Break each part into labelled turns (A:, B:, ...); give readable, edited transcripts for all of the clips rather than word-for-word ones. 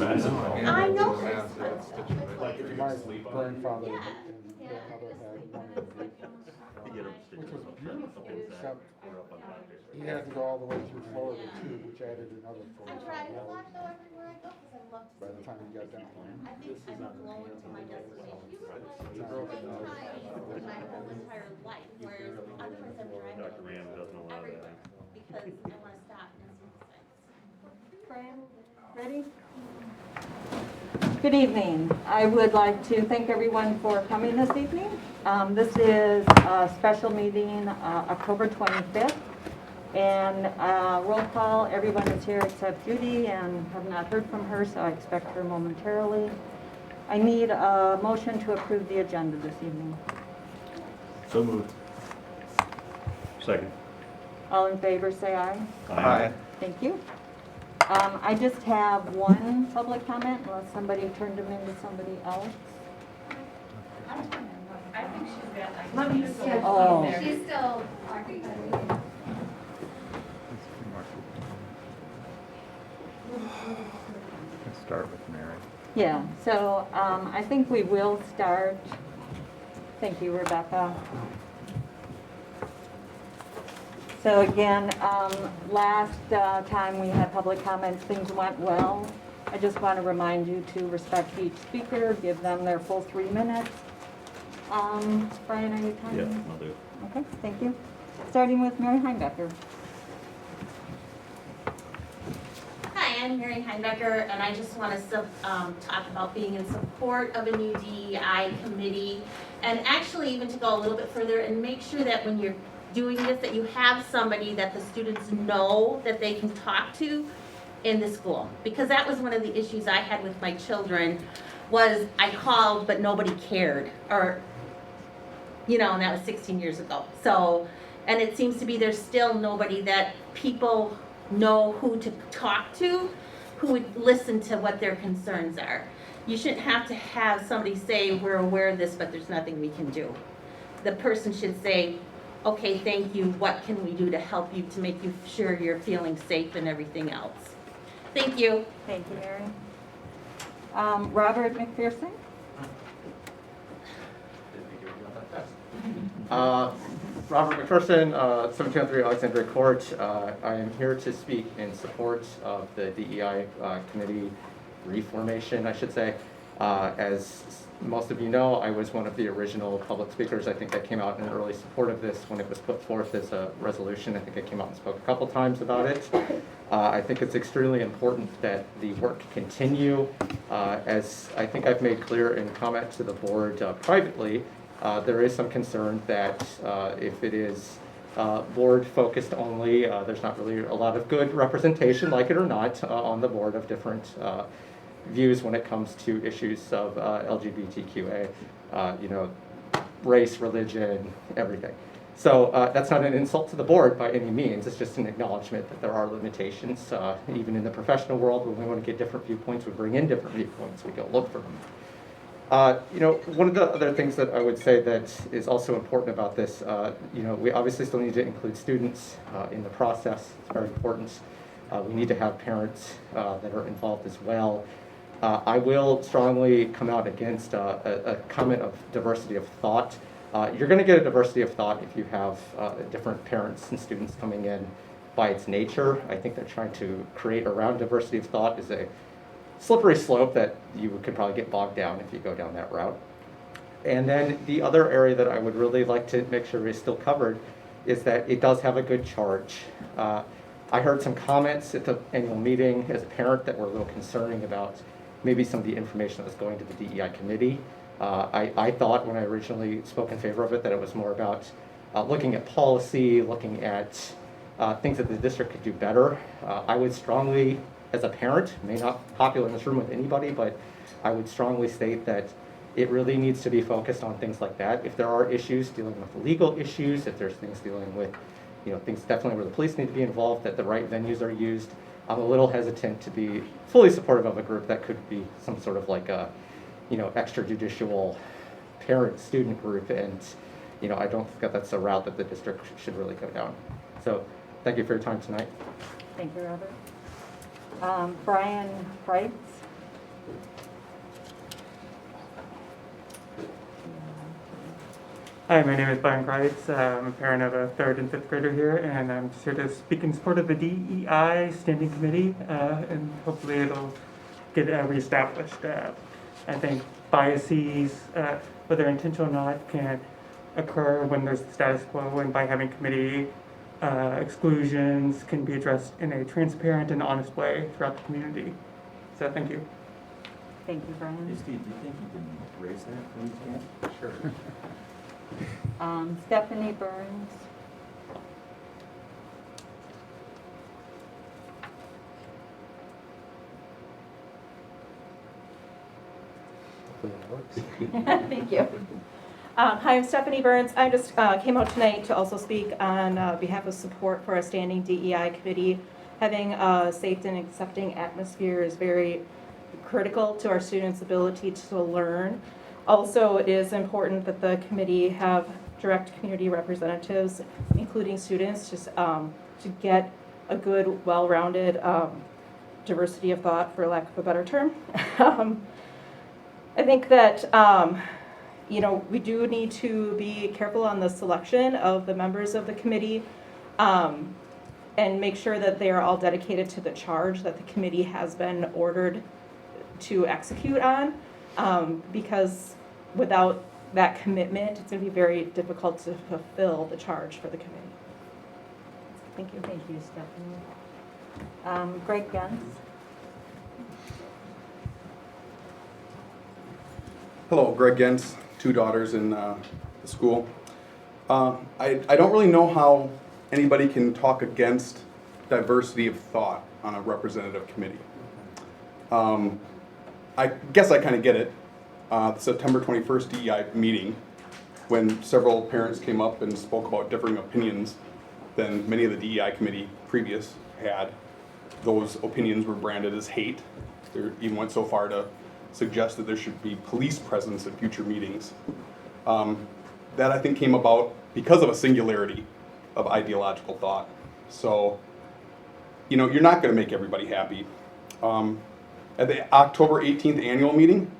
A: expensive.
B: I know.
C: Like my grandfather and grandmother had one of the vehicles, which was beautiful, except he had to go all the way through Florida too, which added another 45 hours. By the time he got down home.
B: I think I'm blown to my destination. My entire life, whereas otherwise I'm driving
A: Dr. Rand doesn't allow that.
B: everywhere because I want to stop and see the sights.
D: Brian, ready? Good evening. I would like to thank everyone for coming this evening. This is a special meeting, October 25th. And roll call, everyone is here except Judy, and have not heard from her, so I expect her momentarily. I need a motion to approve the agenda this evening.
A: So moved. Second.
D: All in favor, say aye.
A: Aye.
D: Thank you. I just have one public comment, unless somebody turned them into somebody else.
E: I think she's got like.
B: Let me just get
D: Oh.
B: She's still.
F: Let's start with Mary.
D: Yeah, so I think we will start. Thank you, Rebecca. So again, last time we had public comments, things went well. I just want to remind you to respect each speaker, give them their full 3 minutes. Brian, are you
A: Yeah,
D: coming?
A: I'll do it.
D: Okay, thank you. Starting with Mary Heinbecker.
B: Hi, I'm Mary Heinbecker, and I just want to talk about being in support of a new DEI committee, and actually even to go a little bit further and make sure that when you're doing this, that you have somebody that the students know that they can talk to in the school. Because that was one of the issues I had with my children, was I called but nobody cared, or, and that was 16 years ago. So, and it seems to be there's still nobody that people know who to talk to, who would listen to what their concerns are. You shouldn't have to have somebody say, we're aware of this, but there's nothing we can do. The person should say, okay, thank you, what can we do to help you, to make you sure you're feeling safe and everything else. Thank you.
D: Thank you, Mary. Robert McPherson.
G: Robert McPherson, 1703 Alexandria Court. I am here to speak in support of the DEI committee reformation, I should say. As most of you know, I was one of the original public speakers. I think I came out in early support of this when it was put forth as a resolution. I think I came out and spoke a couple times about it. I think it's extremely important that the work continue. As I think I've made clear in comment to the board privately, there is some concern that if it is board focused only, there's not really a lot of good representation, like it or not, on the board of different views when it comes to issues of LGBTQA, race, religion, everything. So that's not an insult to the board by any means. It's just an acknowledgement that there are limitations. Even in the professional world, when we want to get different viewpoints, we bring in different viewpoints. We go look for them. One of the other things that I would say that is also important about this, we obviously still need to include students in the process. It's very important. We need to have parents that are involved as well. I will strongly come out against a comment of diversity of thought. You're going to get a diversity of thought if you have different parents and students coming in by its nature. I think they're trying to create around diversity of thought is a slippery slope that you could probably get bogged down if you go down that route. And then the other area that I would really like to make sure is still covered is that it does have a good charge. I heard some comments at the annual meeting as a parent that were a little concerning about maybe some of the information that was going to the DEI committee. I thought when I originally spoke in favor of it that it was more about looking at policy, looking at things that the district could do better. I would strongly, as a parent, may not be popular in this room with anybody, but I would strongly state that it really needs to be focused on things like that. If there are issues dealing with legal issues, if there's things dealing with, things definitely where the police need to be involved, that the right venues are used, I'm a little hesitant to be fully supportive of a group that could be some sort of like a, extrajudicial parent-student group, and I don't think that that's a route that the district should really go down. So, thank you for your time tonight.
D: Thank you, Robert. Brian Price.
H: Hi, my name is Brian Kreitz. I'm a parent of a 3rd and 5th grader here, and I'm just here to speak in support of the DEI Standing Committee, and hopefully it'll get reestablished. I think biases, whether intentional or not, can occur when there's the status quo, and by having committee, exclusions can be addressed in a transparent and honest way throughout the community. So thank you.
D: Thank you, Brian.
A: Hey, Steve, do you think you can raise that, please, Sure.
D: Stephanie Burns.
E: Thank you. Hi, I'm Stephanie Burns. I just came out tonight to also speak on behalf of support for a standing DEI committee. Having a safe and accepting atmosphere is very critical to our students' ability to learn. Also, it is important that the committee have direct community representatives, including students, just to get a good, well-rounded diversity of thought, for lack of a better term. I think that we do need to be careful on the selection of the members of the committee, and make sure that they are all dedicated to the charge that the committee has been ordered to execute on, because without that commitment, it's going to be very difficult to fulfill the charge for the committee. Thank you.
D: Thank you, Stephanie. Greg Guns.
I: Hello, Greg Gens, 2 daughters in the school. I don't really know how anybody can talk against diversity of thought on a representative committee. I guess I kind of get it. The September 21st DEI meeting, when several parents came up and spoke about differing opinions than many of the DEI committee previous had, those opinions were branded as hate. They even went so far to suggest that there should be police presence at future meetings. That I think came about because of a singularity of ideological thought. So, you're not going to make everybody happy. At the October 18th annual meeting,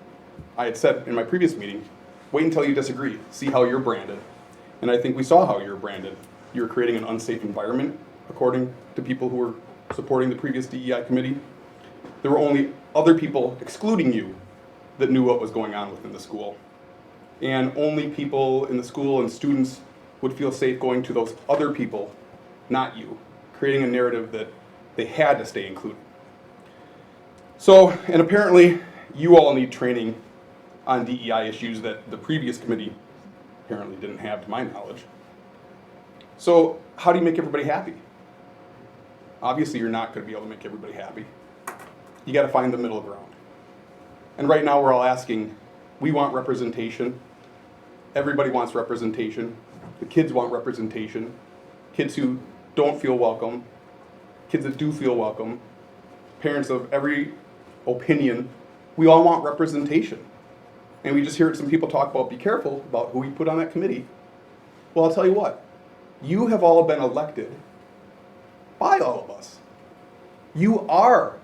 I: I had said in my previous meeting, wait until you disagree, see how you're branded. And I think we saw how you're branded. You're creating an unsafe environment, according to people who were supporting the previous DEI committee. There were only other people, excluding you, that knew what was going on within the school. And only people in the school and students would feel safe going to those other people, not you, creating a narrative that they had to stay included. So, and apparently, you all need training on DEI issues that the previous committee apparently didn't have, to my knowledge. So, how do you make everybody happy? Obviously, you're not going to be able to make everybody happy. You got to find the middle ground. And right now, we're all asking, we want representation. Everybody wants representation. The kids want representation. Kids who don't feel welcome. Kids that do feel welcome. Parents of every opinion. We all want representation. And we just heard some people talk about, be careful about who you put on that committee. Well, I'll tell you what. You have all been elected by all of us. You are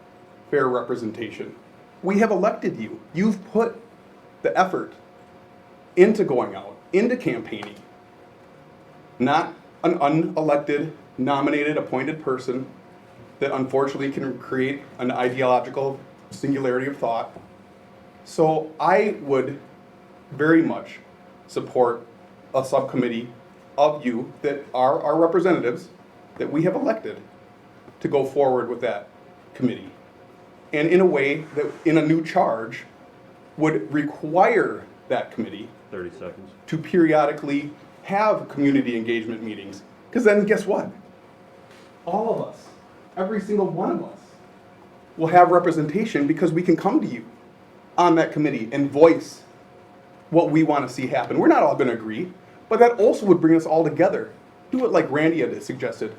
I: fair representation. We have elected you. You've put the effort into going out, into campaigning. Not an unelected, nominated, appointed person that unfortunately can create an ideological singularity of thought. So I would very much support a subcommittee of you that are our representatives that we have elected to go forward with that committee. And in a way that, in a new charge, would require that committee
A: 30 seconds.
I: to periodically have community engagement meetings. Because then guess what? All of us, every single one of us, will have representation because we can come to you on that committee and voice what we want to see happen. We're not all going to agree, but that also would bring us all together. Do it like Randy had suggested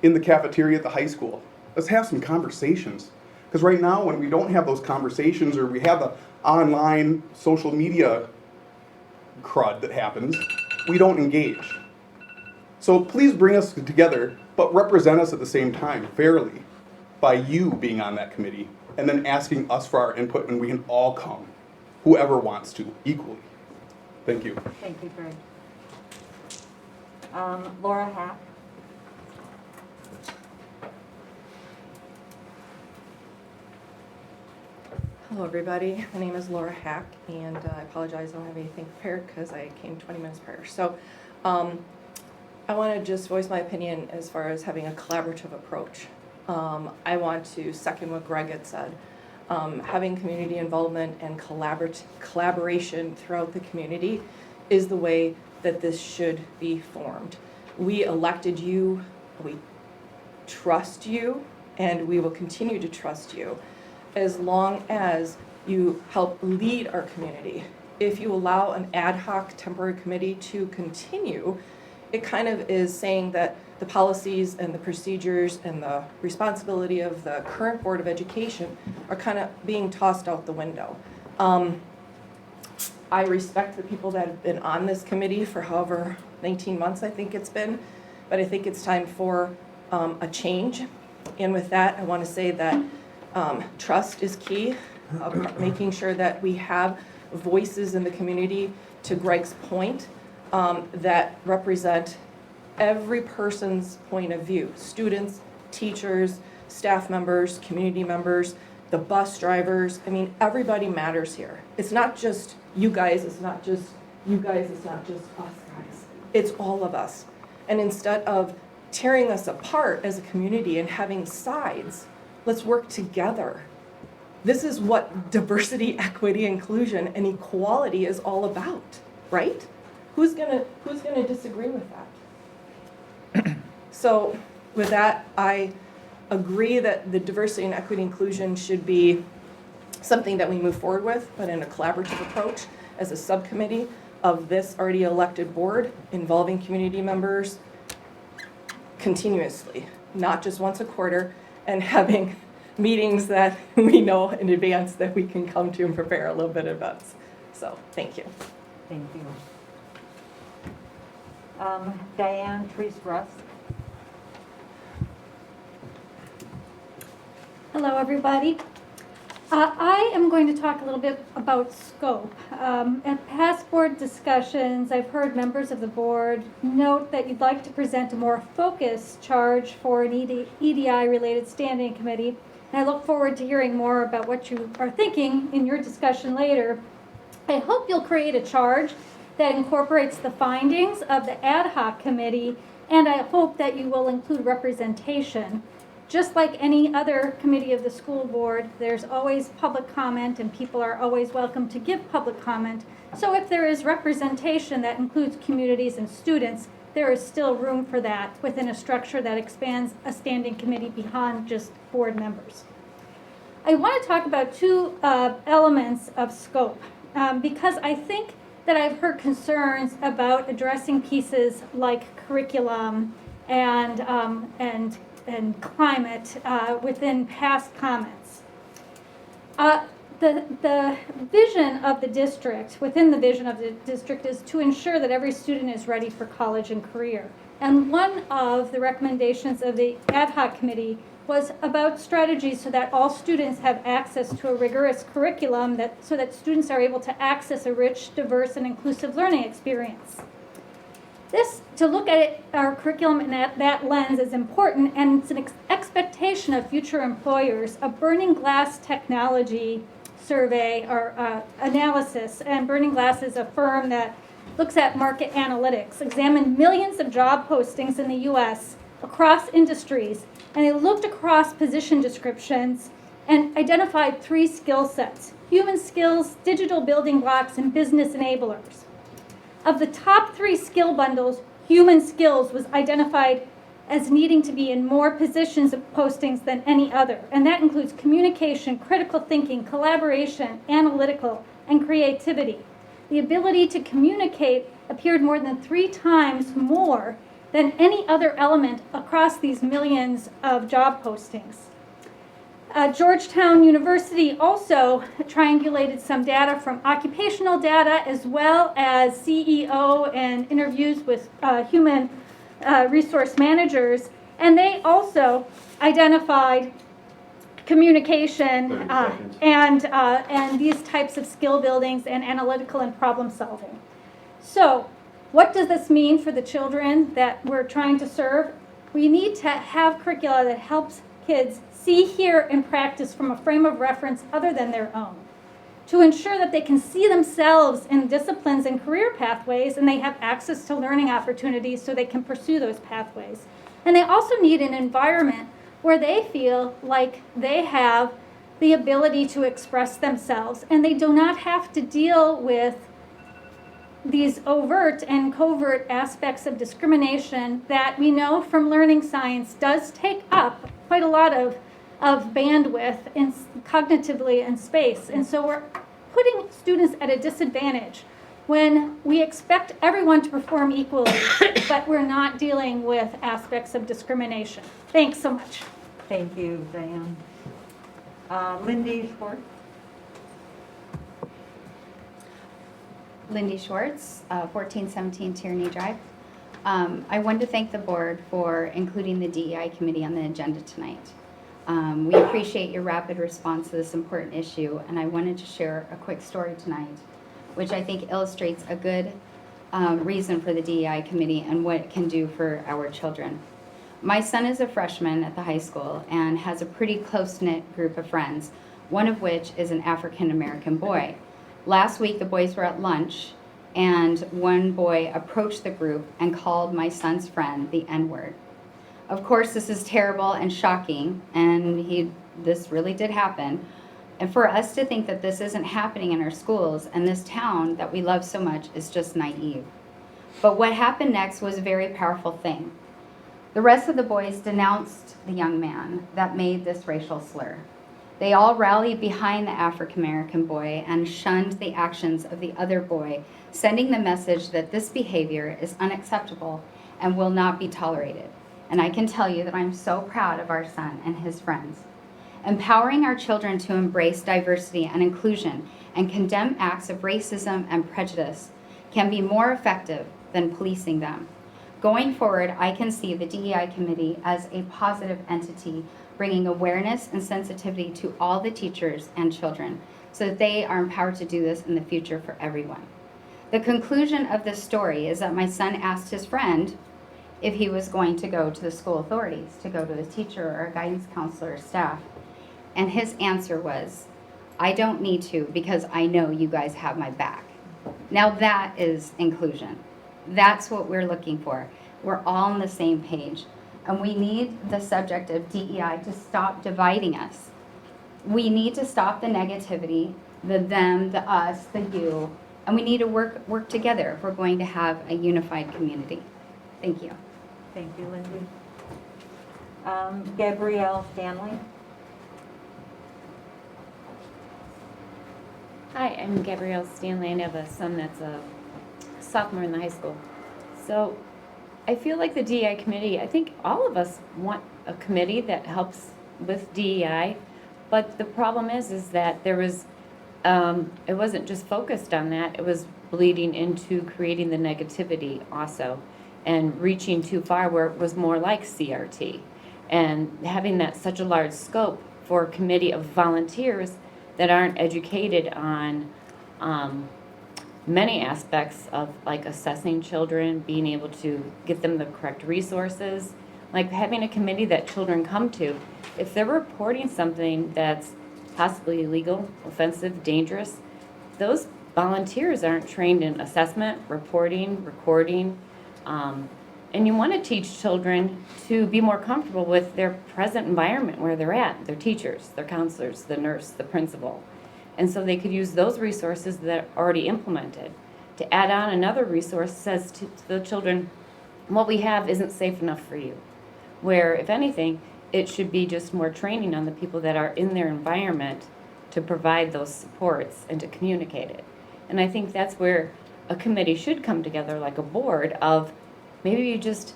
I: in the cafeteria at the high school. Let's have some conversations. Because right now, when we don't have those conversations, or we have the online social media crud that happens, we don't engage. So please bring us together, but represent us at the same time, fairly, by you being on that committee and then asking us for our input, and we can all come, whoever wants to, equally. Thank you.
D: Thank you, Greg. Laura Hack.
E: Hello, everybody. My name is Laura Hack, and I apologize I don't have anything prepared because I came 20 minutes prior. So I want to just voice my opinion as far as having a collaborative approach. I want to second what Greg had said. Having community involvement and collaboration throughout the community is the way that this should be formed. We elected you, we trust you, and we will continue to trust you as long as you help lead our community. If you allow an ad hoc temporary committee to continue, it kind of is saying that the policies and the procedures and the responsibility of the current Board of Education are kind of being tossed out the window. I respect the people that have been on this committee for however 19 months I think it's been, but I think it's time for a change. And with that, I want to say that trust is key, making sure that we have voices in the community, to Greg's point, that represent every person's point of view. Students, teachers, staff members, community members, the bus drivers. I mean, everybody matters here. It's not just you guys, it's not just you guys, it's not just us guys. It's all of us. And instead of tearing us apart as a community and having sides, let's work together. This is what diversity, equity, inclusion, and equality is all about, right? Who's gonna disagree with that? So with that, I agree that the diversity and equity inclusion should be something that we move forward with, but in a collaborative approach as a subcommittee of this already elected board, involving community members continuously, not just once a quarter, and having meetings that we know in advance that we can come to and prepare a little bit in advance. So, thank you.
D: Thank you. Diane Treese-Russ.
J: Hello, everybody. I am going to talk a little bit about scope. At past board discussions, I've heard members of the board note that you'd like to present a more focused charge for an EDI-related standing committee. And I look forward to hearing more about what you are thinking in your discussion later. I hope you'll create a charge that incorporates the findings of the ad hoc committee, and I hope that you will include representation. Just like any other committee of the school board, there's always public comment, and people are always welcome to give public comment. So if there is representation that includes communities and students, there is still room for that within a structure that expands a standing committee beyond just board members. I want to talk about two elements of scope because I think that I've heard concerns about addressing pieces like curriculum and climate within past comments. The vision of the district, within the vision of the district, is to ensure that every student is ready for college and career. And one of the recommendations of the ad hoc committee was about strategies so that all students have access to a rigorous curriculum so that students are able to access a rich, diverse, and inclusive learning experience. To look at our curriculum in that lens is important, and it's an expectation of future employers. A Burning Glass technology survey or analysis, and Burning Glass is a firm that looks at market analytics, examined millions of job postings in the U.S. across industries, and they looked across position descriptions and identified 3 skill sets: human skills, digital building blocks, and business enablers. Of the top 3 skill bundles, human skills was identified as needing to be in more positions of postings than any other. And that includes communication, critical thinking, collaboration, analytical, and creativity. The ability to communicate appeared more than 3 times more than any other element across these millions of job postings. Georgetown University also triangulated some data from occupational data as well as CEO and interviews with human resource managers, and they also identified communication,
A: 30 seconds.
J: and these types of skill buildings and analytical and problem solving. So what does this mean for the children that we're trying to serve? We need to have curricula that helps kids see, hear, and practice from a frame of reference other than their own, to ensure that they can see themselves in disciplines and career pathways, and they have access to learning opportunities so they can pursue those pathways. And they also need an environment where they feel like they have the ability to express themselves, and they do not have to deal with these overt and covert aspects of discrimination that we know from learning science does take up quite a lot of bandwidth in cognitively in space. And so we're putting students at a disadvantage when we expect everyone to perform equally, but we're not dealing with aspects of discrimination. Thanks so much.
D: Thank you, Diane. Lindy Schwartz.
K: Lindy Schwartz, 1417 Tierney Drive. I wanted to thank the board for including the DEI committee on the agenda tonight. We appreciate your rapid response to this important issue, and I wanted to share a quick story tonight, which I think illustrates a good reason for the DEI committee and what it can do for our children. My son is a freshman at the high school and has a pretty close-knit group of friends, one of which is an African-American boy. Last week, the boys were at lunch, and one boy approached the group and called my son's friend the N-word. Of course, this is terrible and shocking, and this really did happen. And for us to think that this isn't happening in our schools and this town that we love so much is just naive. But what happened next was a very powerful thing. The rest of the boys denounced the young man that made this racial slur. They all rallied behind the African-American boy and shunned the actions of the other boy, sending the message that this behavior is unacceptable and will not be tolerated. And I can tell you that I'm so proud of our son and his friends. Empowering our children to embrace diversity and inclusion and condemn acts of racism and prejudice can be more effective than policing them. Going forward, I can see the DEI committee as a positive entity, bringing awareness and sensitivity to all the teachers and children so that they are empowered to do this in the future for everyone. The conclusion of this story is that my son asked his friend if he was going to go to the school authorities, to go to the teacher or a guidance counselor or staff. And his answer was, I don't need to because I know you guys have my back. Now that is inclusion. That's what we're looking for. We're all on the same page. And we need the subject of DEI to stop dividing us. We need to stop the negativity, the them, the us, the you, and we need to work together if we're going to have a unified community. Thank you.
D: Thank you, Lindsay. Gabrielle Stanley.
L: Hi, I'm Gabrielle Stanley, and I have a son that's a sophomore in the high school. So I feel like the DEI committee, I think all of us want a committee that helps with DEI, but the problem is that there was, it wasn't just focused on that, it was bleeding into creating the negativity also and reaching too far where it was more like CRT. And having that such a large scope for a committee of volunteers that aren't educated on many aspects of like assessing children, being able to get them the correct resources, like having a committee that children come to. If they're reporting something that's possibly illegal, offensive, dangerous, those volunteers aren't trained in assessment, reporting, recording, and you want to teach children to be more comfortable with their present environment where they're at, their teachers, their counselors, the nurse, the principal. And so they could use those resources that are already implemented. To add on another resource says to the children, what we have isn't safe enough for you. Where, if anything, it should be just more training on the people that are in their environment to provide those supports and to communicate it. And I think that's where a committee should come together, like a board of maybe you just,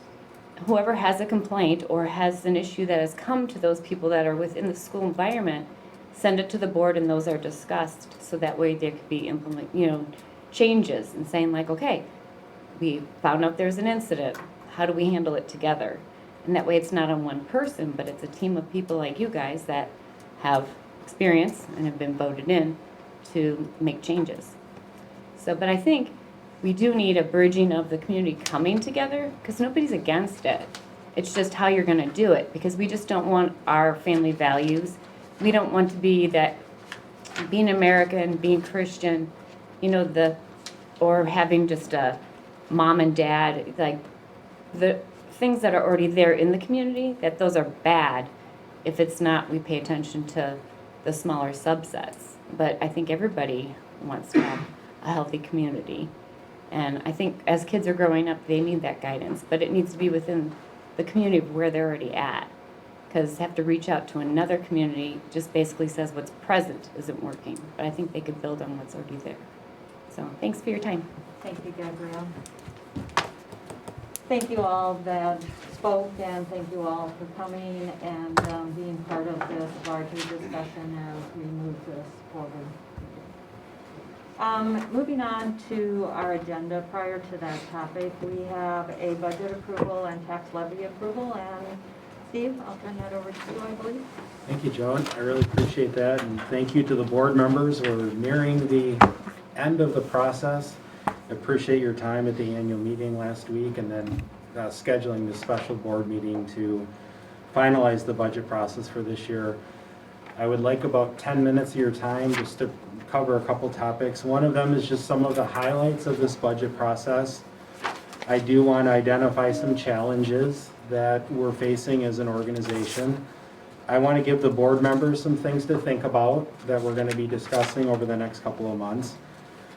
L: whoever has a complaint or has an issue that has come to those people that are within the school environment, send it to the board and those are discussed so that way there could be changes and saying like, okay, we found out there's an incident, how do we handle it together? And that way it's not on one person, but it's a team of people like you guys that have experience and have been voted in to make changes. So, but I think we do need a bridging of the community coming together, because nobody's against it. It's just how you're gonna do it, because we just don't want our family values. We don't want to be that, being American, being Christian, you know, or having just a mom and dad, like the things that are already there in the community, that those are bad if it's not, we pay attention to the smaller subsets. But I think everybody wants to have a healthy community. And I think as kids are growing up, they need that guidance, but it needs to be within the community of where they're already at. Because have to reach out to another community just basically says what's present isn't working. But I think they could build on what's already there. So thanks for your time.
D: Thank you, Gabrielle. Thank you all that spoke, and thank you all for coming and being part of this larger discussion as we move this forward. Moving on to our agenda, prior to that topic, we have a budget approval and tax levy approval. And Steve, I'll turn that over to you, I believe.
M: Thank you, Joan. I really appreciate that, and thank you to the board members. We're nearing the end of the process. I appreciate your time at the annual meeting last week, and then scheduling the special board meeting to finalize the budget process for this year. I would like about 10 minutes of your time just to cover a couple topics. One of them is just some of the highlights of this budget process. I do want to identify some challenges that we're facing as an organization. I want to give the board members some things to think about that we're going to be discussing over the next couple of months.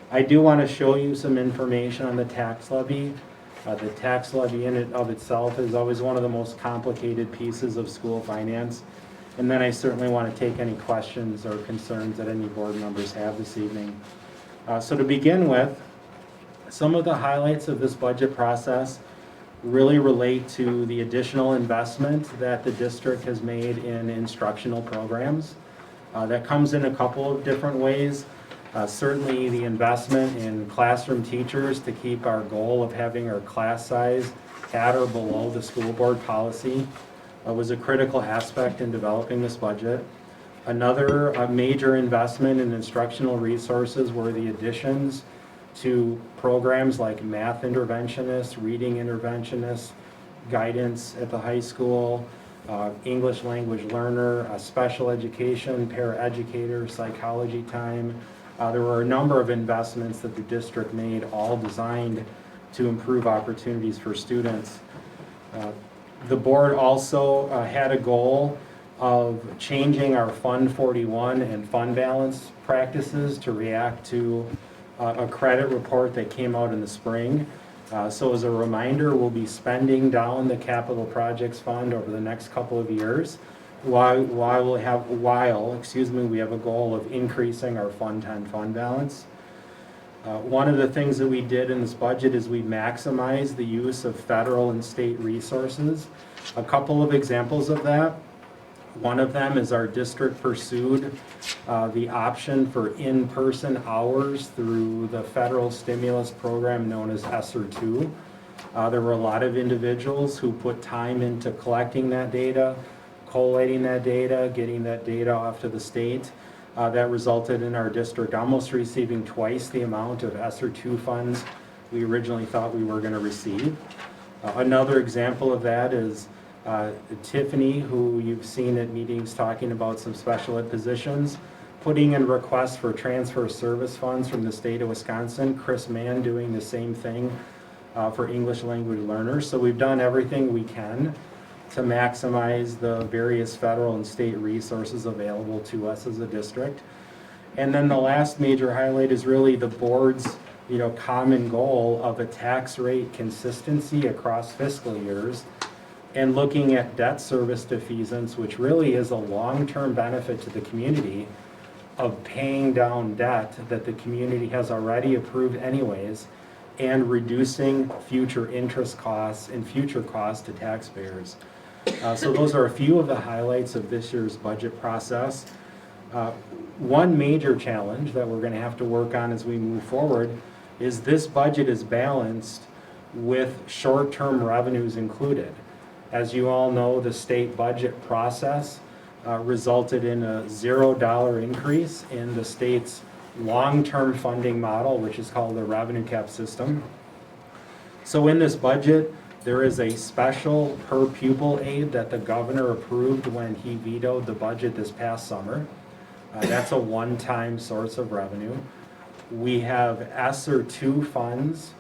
M: I do want to show you some information on the tax levy. The tax levy in and of itself is always one of the most complicated pieces of school finance. And then I certainly want to take any questions or concerns that any board members have this evening. So to begin with, some of the highlights of this budget process really relate to the additional investment that the district has made in instructional programs. That comes in a couple of different ways. Certainly the investment in classroom teachers to keep our goal of having our class size at or below the school board policy was a critical aspect in developing this budget. Another major investment in instructional resources were the additions to programs like math interventionists, reading interventionists, guidance at the high school, English language learner, special education, paraeducator, psychology time. There were a number of investments that the district made, all designed to improve opportunities for students. The board also had a goal of changing our Fund 41 and fund balance practices to react to a credit report that came out in the spring. So as a reminder, we'll be spending down the capital projects fund over the next couple of years, while we have a goal of increasing our Fund 10 fund balance. One of the things that we did in this budget is we maximized the use of federal and state resources. A couple of examples of that. One of them is our district pursued the option for in-person hours through the federal stimulus program known as ESSER 2. There were a lot of individuals who put time into collecting that data, collating that data, getting that data off to the state. That resulted in our district almost receiving twice the amount of ESSER 2 funds we originally thought we were going to receive. Another example of that is Tiffany, who you've seen at meetings talking about some special ed positions, putting in requests for transfer service funds from the state of Wisconsin. Chris Mann doing the same thing for English language learners. So we've done everything we can to maximize the various federal and state resources available to us as a district. And then the last major highlight is really the board's common goal of a tax rate consistency across fiscal years, and looking at debt service defeasance, which really is a long-term benefit to the community of paying down debt that the community has already approved anyways, and reducing future interest costs and future costs to taxpayers. So those are a few of the highlights of this year's budget process. One major challenge that we're going to have to work on as we move forward is this budget is balanced with short-term revenues included. As you all know, the state budget process resulted in a $0 increase in the state's long-term funding model, which is called the revenue cap system. So in this budget, there is a special per pupil aid that the governor approved when he vetoed the budget this past summer. That's a one-time source of revenue. We have ESSER 2 funds,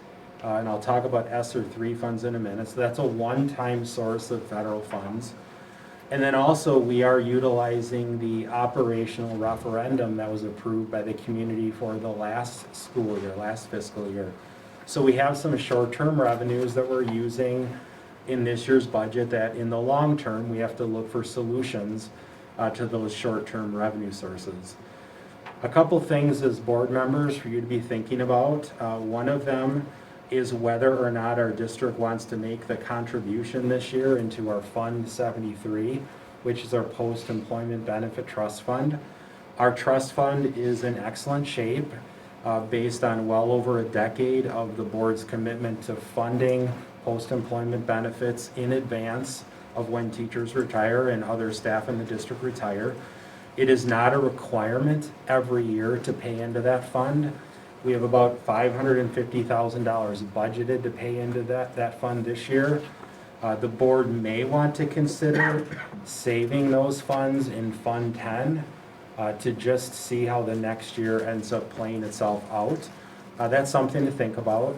M: and I'll talk about ESSER 3 funds in a minute. So that's a one-time source of federal funds. And then also we are utilizing the operational referendum that was approved by the community for the last school year, last fiscal year. So we have some short-term revenues that we're using in this year's budget that in the long term, we have to look for solutions to those short-term revenue sources. A couple things as board members for you to be thinking about. One of them is whether or not our district wants to make the contribution this year into our Fund 73, which is our post-employment benefit trust fund. Our trust fund is in excellent shape based on well over a decade of the board's commitment to funding post-employment benefits in advance of when teachers retire and other staff in the district retire. It is not a requirement every year to pay into that fund. We have about $550,000 budgeted to pay into that fund this year. The board may want to consider saving those funds in Fund 10 to just see how the next year ends up playing itself out. That's something to think about.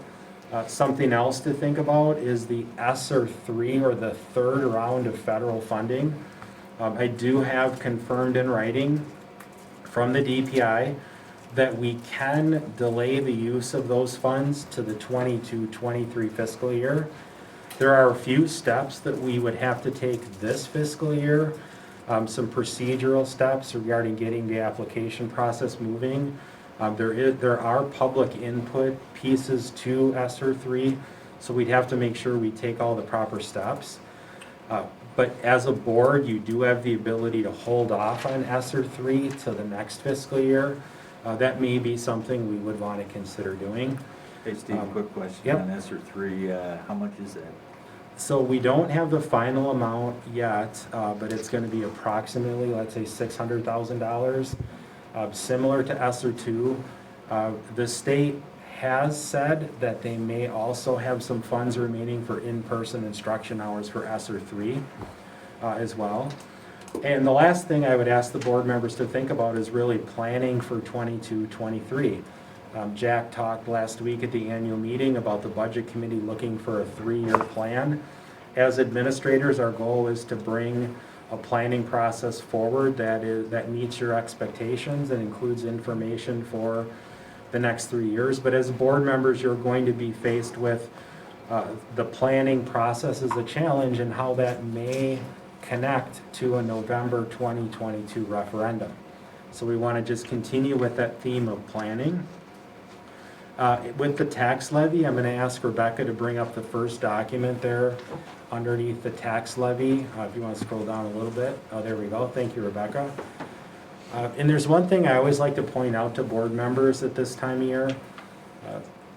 M: Something else to think about is the ESSER 3 or the third round of federal funding. I do have confirmed in writing from the DPI that we can delay the use of those funds to the 22-23 fiscal year. There are a few steps that we would have to take this fiscal year, some procedural steps regarding getting the application process moving. There are public input pieces to ESSER 3, so we'd have to make sure we take all the proper steps. But as a board, you do have the ability to hold off on ESSER 3 to the next fiscal year. That may be something we would want to consider doing.
A: Hey Steve, quick question
M: Yep.
A: on ESSER 3, how much is that?
M: So we don't have the final amount yet, but it's going to be approximately, let's say, $600,000. Similar to ESSER 2, the state has said that they may also have some funds remaining for in-person instruction hours for ESSER 3 as well. And the last thing I would ask the board members to think about is really planning for 22-23. Jack talked last week at the annual meeting about the budget committee looking for a 3-year plan. As administrators, our goal is to bring a planning process forward that meets your expectations and includes information for the next 3 years. But as board members, you're going to be faced with the planning process as a challenge and how that may connect to a November 2022 referendum. So we want to just continue with that theme of planning. With the tax levy, I'm going to ask Rebecca to bring up the first document there underneath the tax levy. If you want to scroll down a little bit. Oh, there we go. Thank you, Rebecca. And there's one thing I always like to point out to board members at this time of year.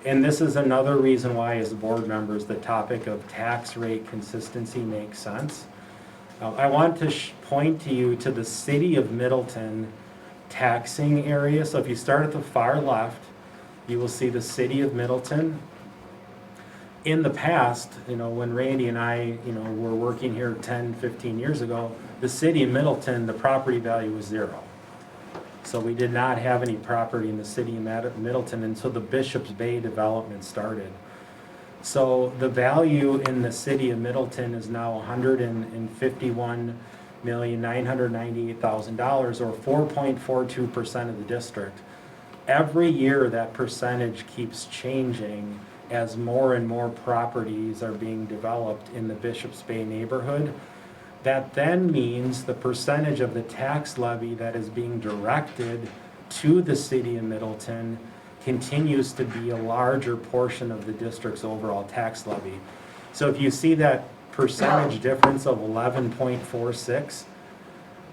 M: And this is another reason why, as board members, the topic of tax rate consistency makes sense. I want to point to you to the city of Middleton taxing area. So if you start at the far left, you will see the city of Middleton. In the past, when Randy and I, were working here 10, 15 years ago, the city of Middleton, the property value was 0. So we did not have any property in the city of Middleton until the Bishop's Bay development started. So the value in the city of Middleton is now $151,998,000, or 4.42% of the district. Every year that percentage keeps changing as more and more properties are being developed in the Bishop's Bay neighborhood. That then means the percentage of the tax levy that is being directed to the city of Middleton continues to be a larger portion of the district's overall tax levy. So if you see that percentage difference of 11.46,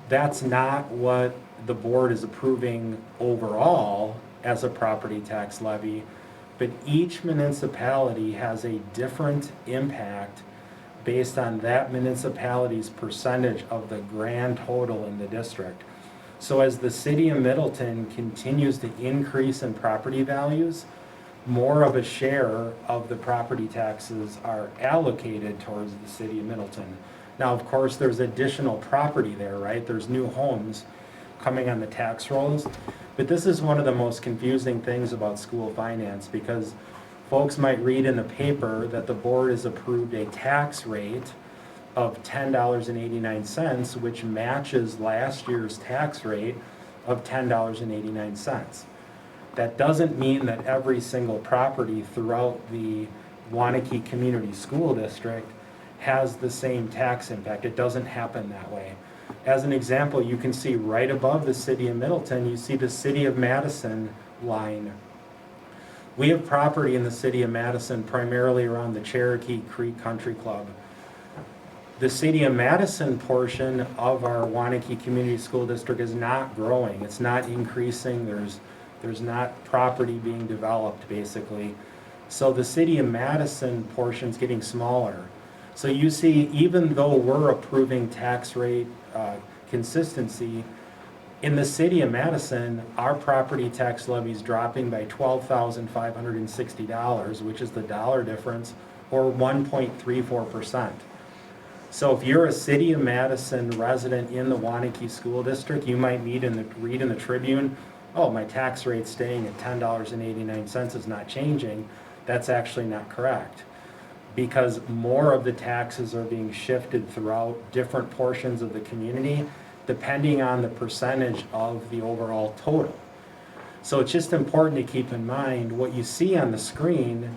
M: that's not what the board is approving overall as a property tax levy, but each municipality has a different impact based on that municipality's percentage of the grand total in the district. So as the city of Middleton continues to increase in property values, more of a share of the property taxes are allocated towards the city of Middleton. Now, of course, there's additional property there, right? There's new homes coming on the tax rolls. But this is one of the most confusing things about school finance, because folks might read in the paper that the board has approved a tax rate of $10.89, which matches last year's tax rate of $10.89. That doesn't mean that every single property throughout the Waunakee Community School District has the same tax impact. It doesn't happen that way. As an example, you can see right above the city of Middleton, you see the city of Madison line. We have property in the city of Madison primarily around the Cherokee Creek Country Club. The city of Madison portion of our Waunakee Community School District is not growing. It's not increasing. There's not property being developed, basically. So the city of Madison portion's getting smaller. So you see, even though we're approving tax rate consistency, in the city of Madison, our property tax levy is dropping by $12,560, which is the dollar difference, or 1.34%. So if you're a city of Madison resident in the Waunakee School District, you might read in the Tribune, oh, my tax rate's staying at $10.89 is not changing. That's actually not correct, because more of the taxes are being shifted throughout different portions of the community, depending on the percentage of the overall total. So it's just important to keep in mind what you see on the screen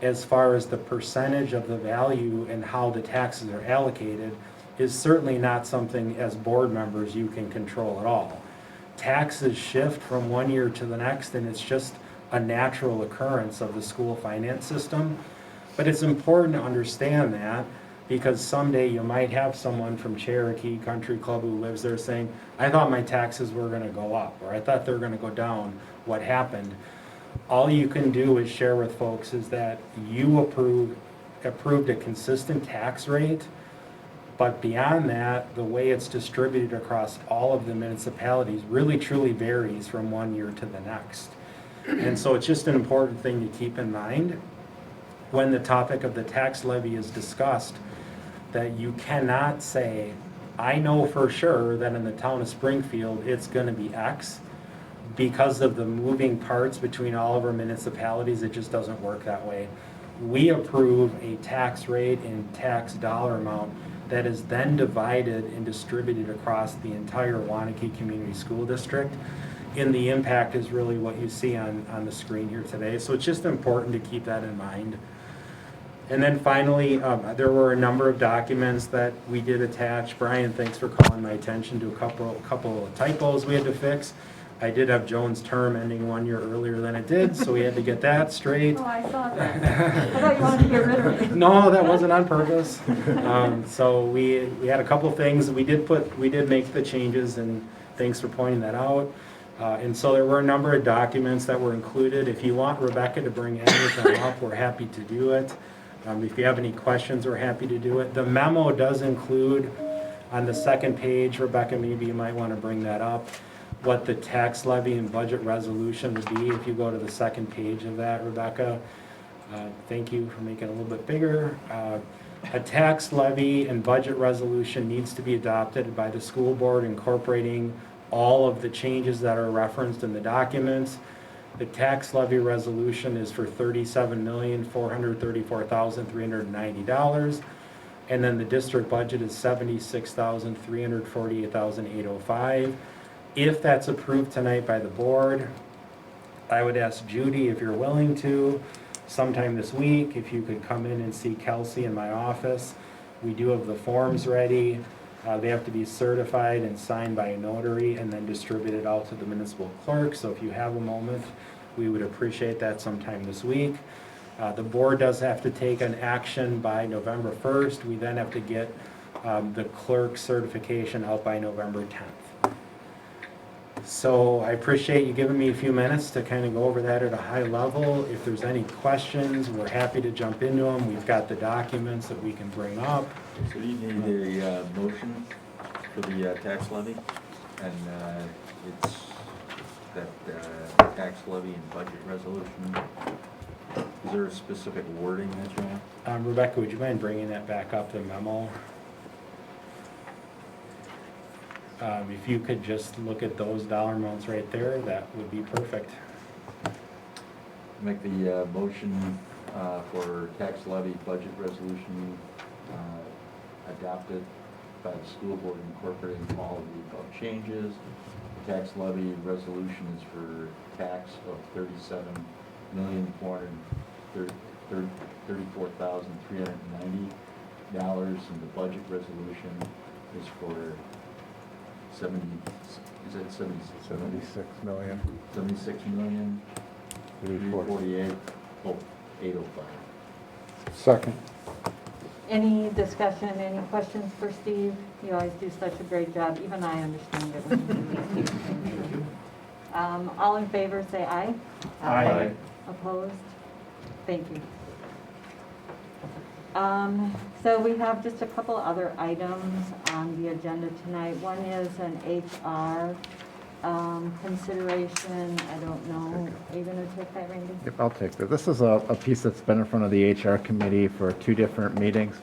M: as far as the percentage of the value and how the taxes are allocated is certainly not something as board members you can control at all. Taxes shift from one year to the next, and it's just a natural occurrence of the school finance system. But it's important to understand that, because someday you might have someone from Cherokee Country Club who lives there saying, I thought my taxes were going to go up, or I thought they were going to go down. What happened? All you can do is share with folks is that you approved a consistent tax rate, but beyond that, the way it's distributed across all of the municipalities really truly varies from one year to the next. And so it's just an important thing to keep in mind when the topic of the tax levy is discussed, that you cannot say, I know for sure that in the town of Springfield, it's going to be X. Because of the moving parts between all of our municipalities, it just doesn't work that way. We approve a tax rate and tax dollar amount that is then divided and distributed across the entire Waunakee Community School District. And the impact is really what you see on the screen here today. So it's just important to keep that in mind. And then finally, there were a number of documents that we did attach. Brian, thanks for calling my attention to a couple of typos we had to fix. I did have Joan's term ending 1 year earlier than it did, so we had to get that straight.
D: Oh, I saw that. I thought you wanted to get rid of it.
M: No, that wasn't on purpose. So we had a couple things. We did make the changes, and thanks for pointing that out. And so there were a number of documents that were included. If you want Rebecca to bring any of them up, we're happy to do it. If you have any questions, we're happy to do it. The memo does include on the second page, Rebecca, maybe you might want to bring that up, what the tax levy and budget resolution would be. If you go to the second page of that, Rebecca, thank you for making it a little bit bigger. A tax levy and budget resolution needs to be adopted by the school board, incorporating all of the changes that are referenced in the documents. The tax levy resolution is for $37,434,390, and then the district budget is $76,348,805. If that's approved tonight by the board, I would ask Judy, if you're willing to, sometime this week, if you could come in and see Kelsey in my office. We do have the forms ready. They have to be certified and signed by a notary and then distributed out to the municipal clerk. So if you have a moment, we would appreciate that sometime this week. The board does have to take an action by November 1st. We then have to get the clerk certification out by November 10th. So I appreciate you giving me a few minutes to kind of go over that at a high level. If there's any questions, we're happy to jump into them. We've got the documents that we can bring up.
A: So you need a motion for the tax levy, and it's that tax levy and budget resolution. Is there a specific wording that you want?
M: Rebecca, would you mind bringing that back up, the memo? If you could just look at those dollar amounts right there, that would be perfect.
A: Make the motion for tax levy budget resolution adopted by the school board incorporating all of the above changes. The tax levy resolution is for tax of $37,434,390, and the budget resolution is for 76,348,805.
C: Second.
D: Any discussion, any questions for Steve? You always do such a great job. Even I understand it. when you do these. All in favor, say aye.
A: Aye.
D: Opposed? Thank you. So we have just a couple other items on the agenda tonight. One is an HR consideration. I don't know. Are you going to take that, Randy?
F: Yep, I'll take that. This is a piece that's been in front of the HR committee for 2 different meetings.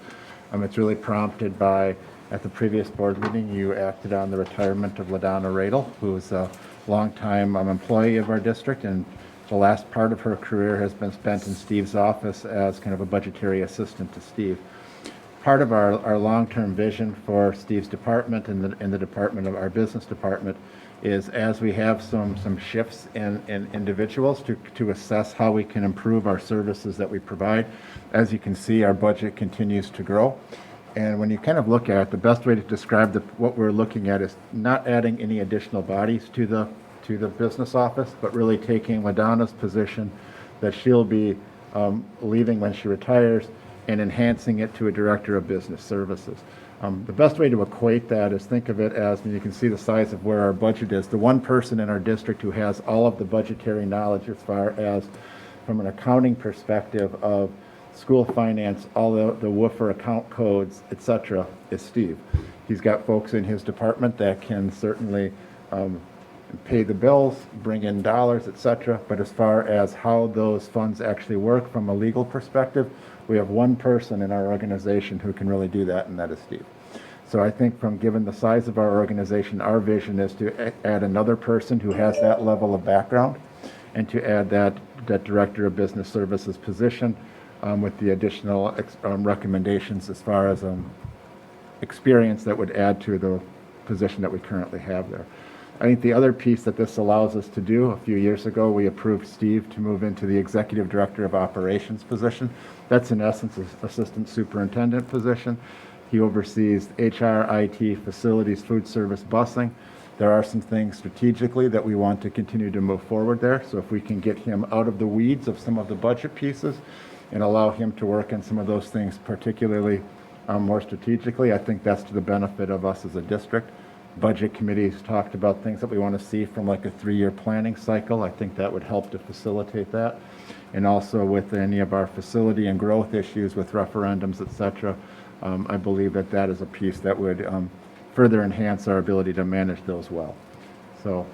F: It's really prompted by, at the previous board meeting, you acted on the retirement of LaDonna Radel, who is a longtime employee of our district, and the last part of her career has been spent in Steve's office as kind of a budgetary assistant to Steve. Part of our long-term vision for Steve's department and the department of our business department is, as we have some shifts in individuals, to assess how we can improve our services that we provide. As you can see, our budget continues to grow. And when you kind of look at it, the best way to describe what we're looking at is not adding any additional bodies to the business office, but really taking LaDonna's position that she'll be leaving when she retires and enhancing it to a director of business services. The best way to equate that is, think of it as, when you can see the size of where our budget is, the one person in our district who has all of the budgetary knowledge as far as, from an accounting perspective of school finance, all the woofer account codes, etc., is Steve. He's got folks in his department that can certainly pay the bills, bring in dollars, etc., but as far as how those funds actually work from a legal perspective, we have one person in our organization who can really do that, and that is Steve. So I think, from given the size of our organization, our vision is to add another person who has that level of background, and to add that director of business services position with the additional recommendations as far as experience that would add to the position that we currently have there. I think the other piece that this allows us to do, a few years ago, we approved Steve to move into the executive director of operations position. That's in essence an assistant superintendent position. He oversees HR, IT, facilities, food service, busing. There are some things strategically that we want to continue to move forward there. So if we can get him out of the weeds of some of the budget pieces and allow him to work on some of those things, particularly more strategically, I think that's to the benefit of us as a district. Budget committees talked about things that we want to see from like a 3-year planning cycle. I think that would help to facilitate that. And also with any of our facility and growth issues with referendums, etc., I believe that is a piece that would further enhance our ability to manage those well. So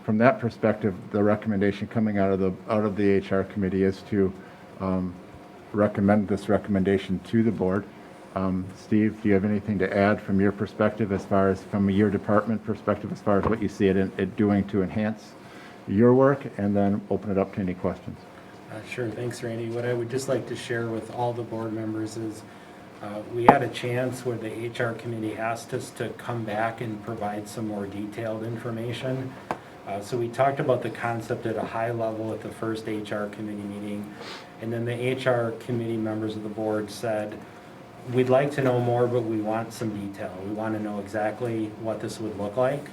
F: from that perspective, the recommendation coming out of the HR committee is to recommend this recommendation to the board. Steve, do you have anything to add from your perspective, as far as from your department perspective, as far as what you see it doing to enhance your work, and then open it up to any questions?
M: Sure, thanks, Randy. What I would just like to share with all the board members is we had a chance where the HR committee asked us to come back and provide some more detailed information. So we talked about the concept at a high level at the first HR committee meeting, and then the HR committee members of the board said, we'd like to know more, but we want some detail. We want to know exactly what this would look like.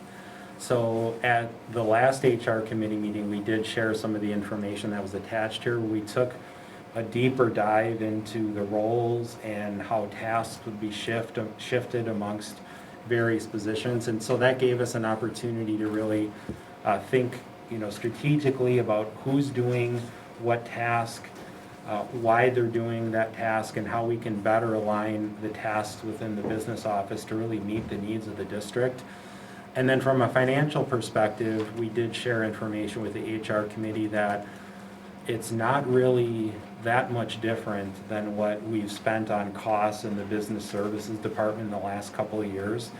M: So at the last HR committee meeting, we did share some of the information that was attached here. We took a deeper dive into the roles and how tasks would be shifted amongst various positions. And so that gave us an opportunity to really think, strategically about who's doing what task, why they're doing that task, and how we can better align the tasks within the business office to really meet the needs of the district. And then from a financial perspective, we did share information with the HR committee that it's not really that much different than what we've spent on costs in the business services department in the last couple of years.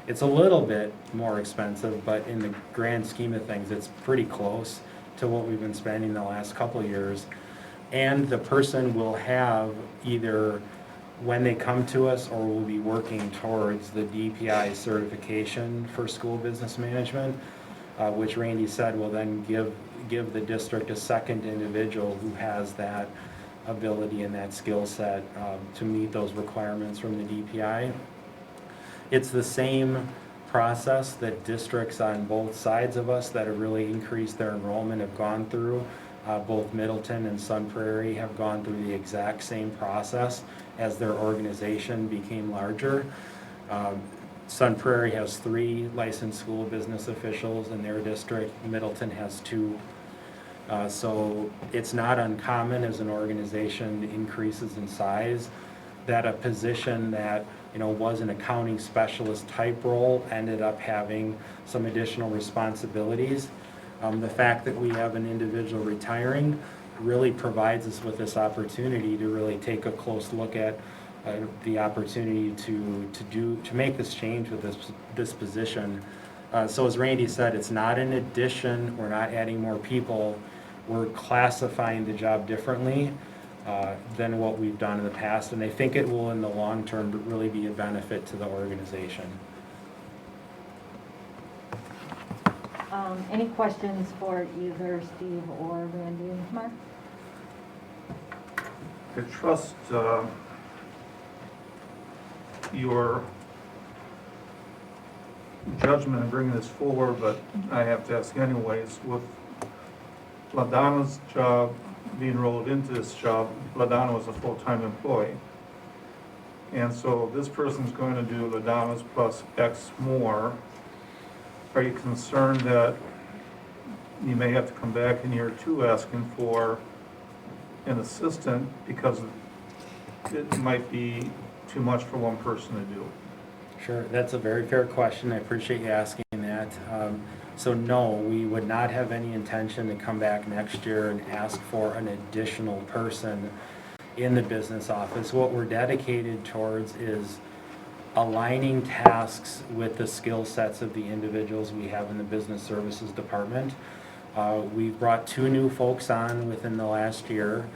M: It's a little bit more expensive, but in the grand scheme of things, it's pretty close to what we've been spending the last couple of years. And the person will have either, when they come to us, or will be working towards the DPI certification for school business management, which Randy said will then give the district a second individual who has that ability and that skill set to meet those requirements from the DPI. It's the same process that districts on both sides of us that have really increased their enrollment have gone through. Both Middleton and Sun Prairie have gone through the exact same process as their organization became larger. Sun Prairie has 3 licensed school business officials in their district. Middleton has 2. So it's not uncommon as an organization increases in size that a position that was an accounting specialist type role ended up having some additional responsibilities. The fact that we have an individual retiring really provides us with this opportunity to really take a close look at the opportunity to make this change with this position. So as Randy said, it's not an addition. We're not adding more people. We're classifying the job differently than what we've done in the past, and I think it will, in the long term, really be a benefit to the organization.
D: Any questions for either Steve or Randy? Mark?
N: I trust your judgment in bringing this forward, but I have to ask anyways. With LaDonna's job being rolled into this job, LaDonna was a full-time employee. And so this person's going to do LaDonna's plus X more. Are you concerned that you may have to come back in year 2 asking for an assistant because it might be too much for one person to do?
M: Sure, that's a very fair question. I appreciate you asking that. So no, we would not have any intention to come back next year and ask for an additional person in the business office. What we're dedicated towards is aligning tasks with the skill sets of the individuals we have in the business services department. We've brought 2 new folks on within the last year.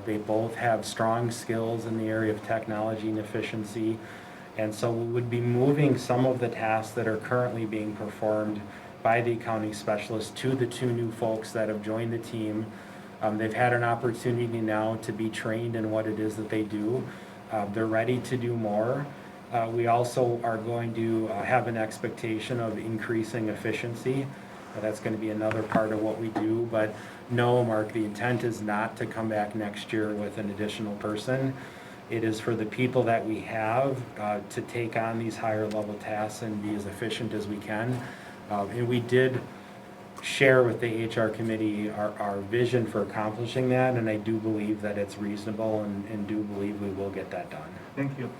M: They both have strong skills in the area of technology and efficiency. And so we would be moving some of the tasks that are currently being performed by the accounting specialist to the 2 new folks that have joined the team. They've had an opportunity now to be trained in what it is that they do. They're ready to do more. We also are going to have an expectation of increasing efficiency. That's going to be another part of what we do. But no, Mark, the intent is not to come back next year with an additional person. It is for the people that we have to take on these higher level tasks and be as efficient as we can. And we did share with the HR committee our vision for accomplishing that, and I do believe that it's reasonable and do believe we will get that done.
N: Thank you.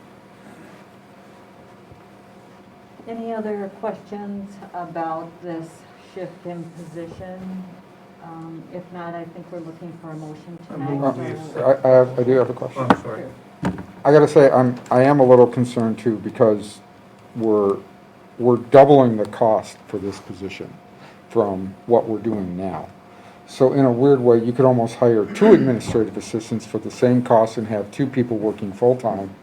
D: Any other questions about this shift in position? If not, I think we're looking for a motion tonight.
C: I do have a question.
N: Oh, I'm sorry.
C: I gotta say, I am a little concerned too, because we're doubling the cost for this position from what we're doing now. So in a weird way, you could almost hire 2 administrative assistants for the same cost and have 2 people working full-time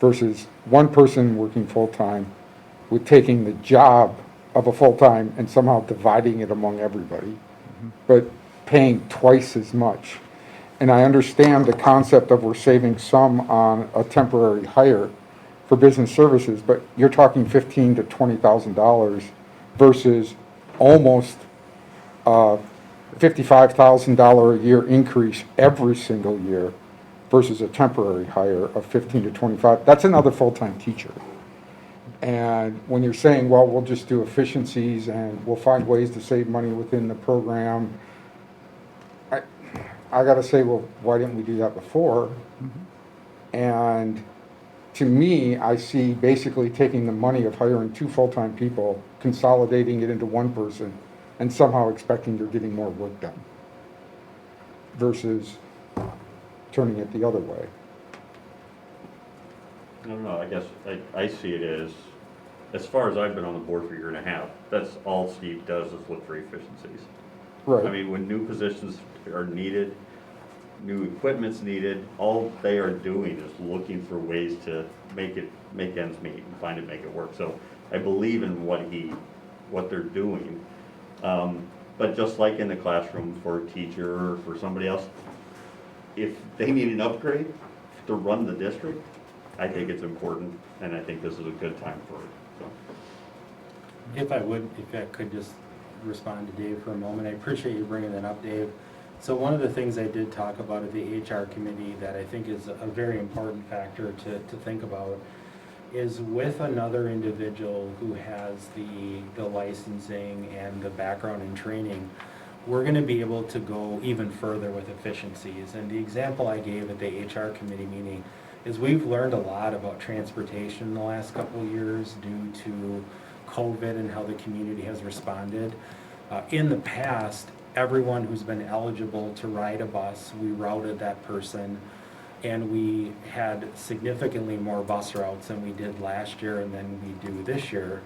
C: versus 1 person working full-time with taking the job of a full-time and somehow dividing it among everybody, but paying twice as much. And I understand the concept of we're saving some on a temporary hire for business services, but you're talking $15,000 to $20,000 versus almost $55,000 a year increase every single year versus a temporary hire of 15 to 25. That's another full-time teacher. And when you're saying, well, we'll just do efficiencies and we'll find ways to save money within the program, I gotta say, well, why didn't we do that before? And to me, I see basically taking the money of hiring 2 full-time people, consolidating it into 1 person, and somehow expecting they're getting more work done versus turning it the other way.
O: I don't know, I guess I see it as far as I've been on the board for a year and a half, that's all Steve does is look for efficiencies.
C: Right.
O: I mean, when new positions are needed, new equipment's needed, all they are doing is looking for ways to make ends meet and make it work. So I believe in what they're doing. But just like in the classroom for a teacher or for somebody else, if they need an upgrade to run the district, I think it's important, and I think this is a good time for it. So.
M: If I could just respond to Dave for a moment. I appreciate you bringing that up, Dave. So one of the things I did talk about at the HR committee that I think is a very important factor to think about is with another individual who has the licensing and the background and training, we're going to be able to go even further with efficiencies. And the example I gave at the HR committee meeting is we've learned a lot about transportation in the last couple of years due to COVID and how the community has responded. In the past, everyone who's been eligible to ride a bus, we routed that person, and we had significantly more bus routes than we did last year and than we do this year.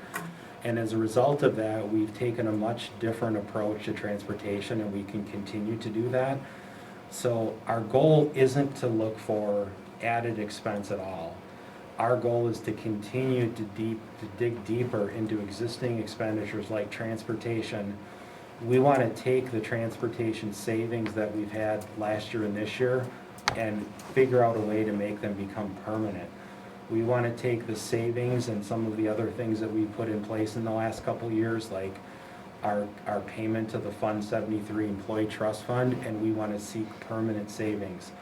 M: And as a result of that, we've taken a much different approach to transportation, and we can continue to do that. So our goal isn't to look for added expense at all. Our goal is to continue to dig deeper into existing expenditures like transportation. We want to take the transportation savings that we've had last year and this year and figure out a way to make them become permanent. We want to take the savings and some of the other things that we put in place in the last couple of years, like our payment to the Fund 73 Employee Trust Fund, and we want to seek permanent savings.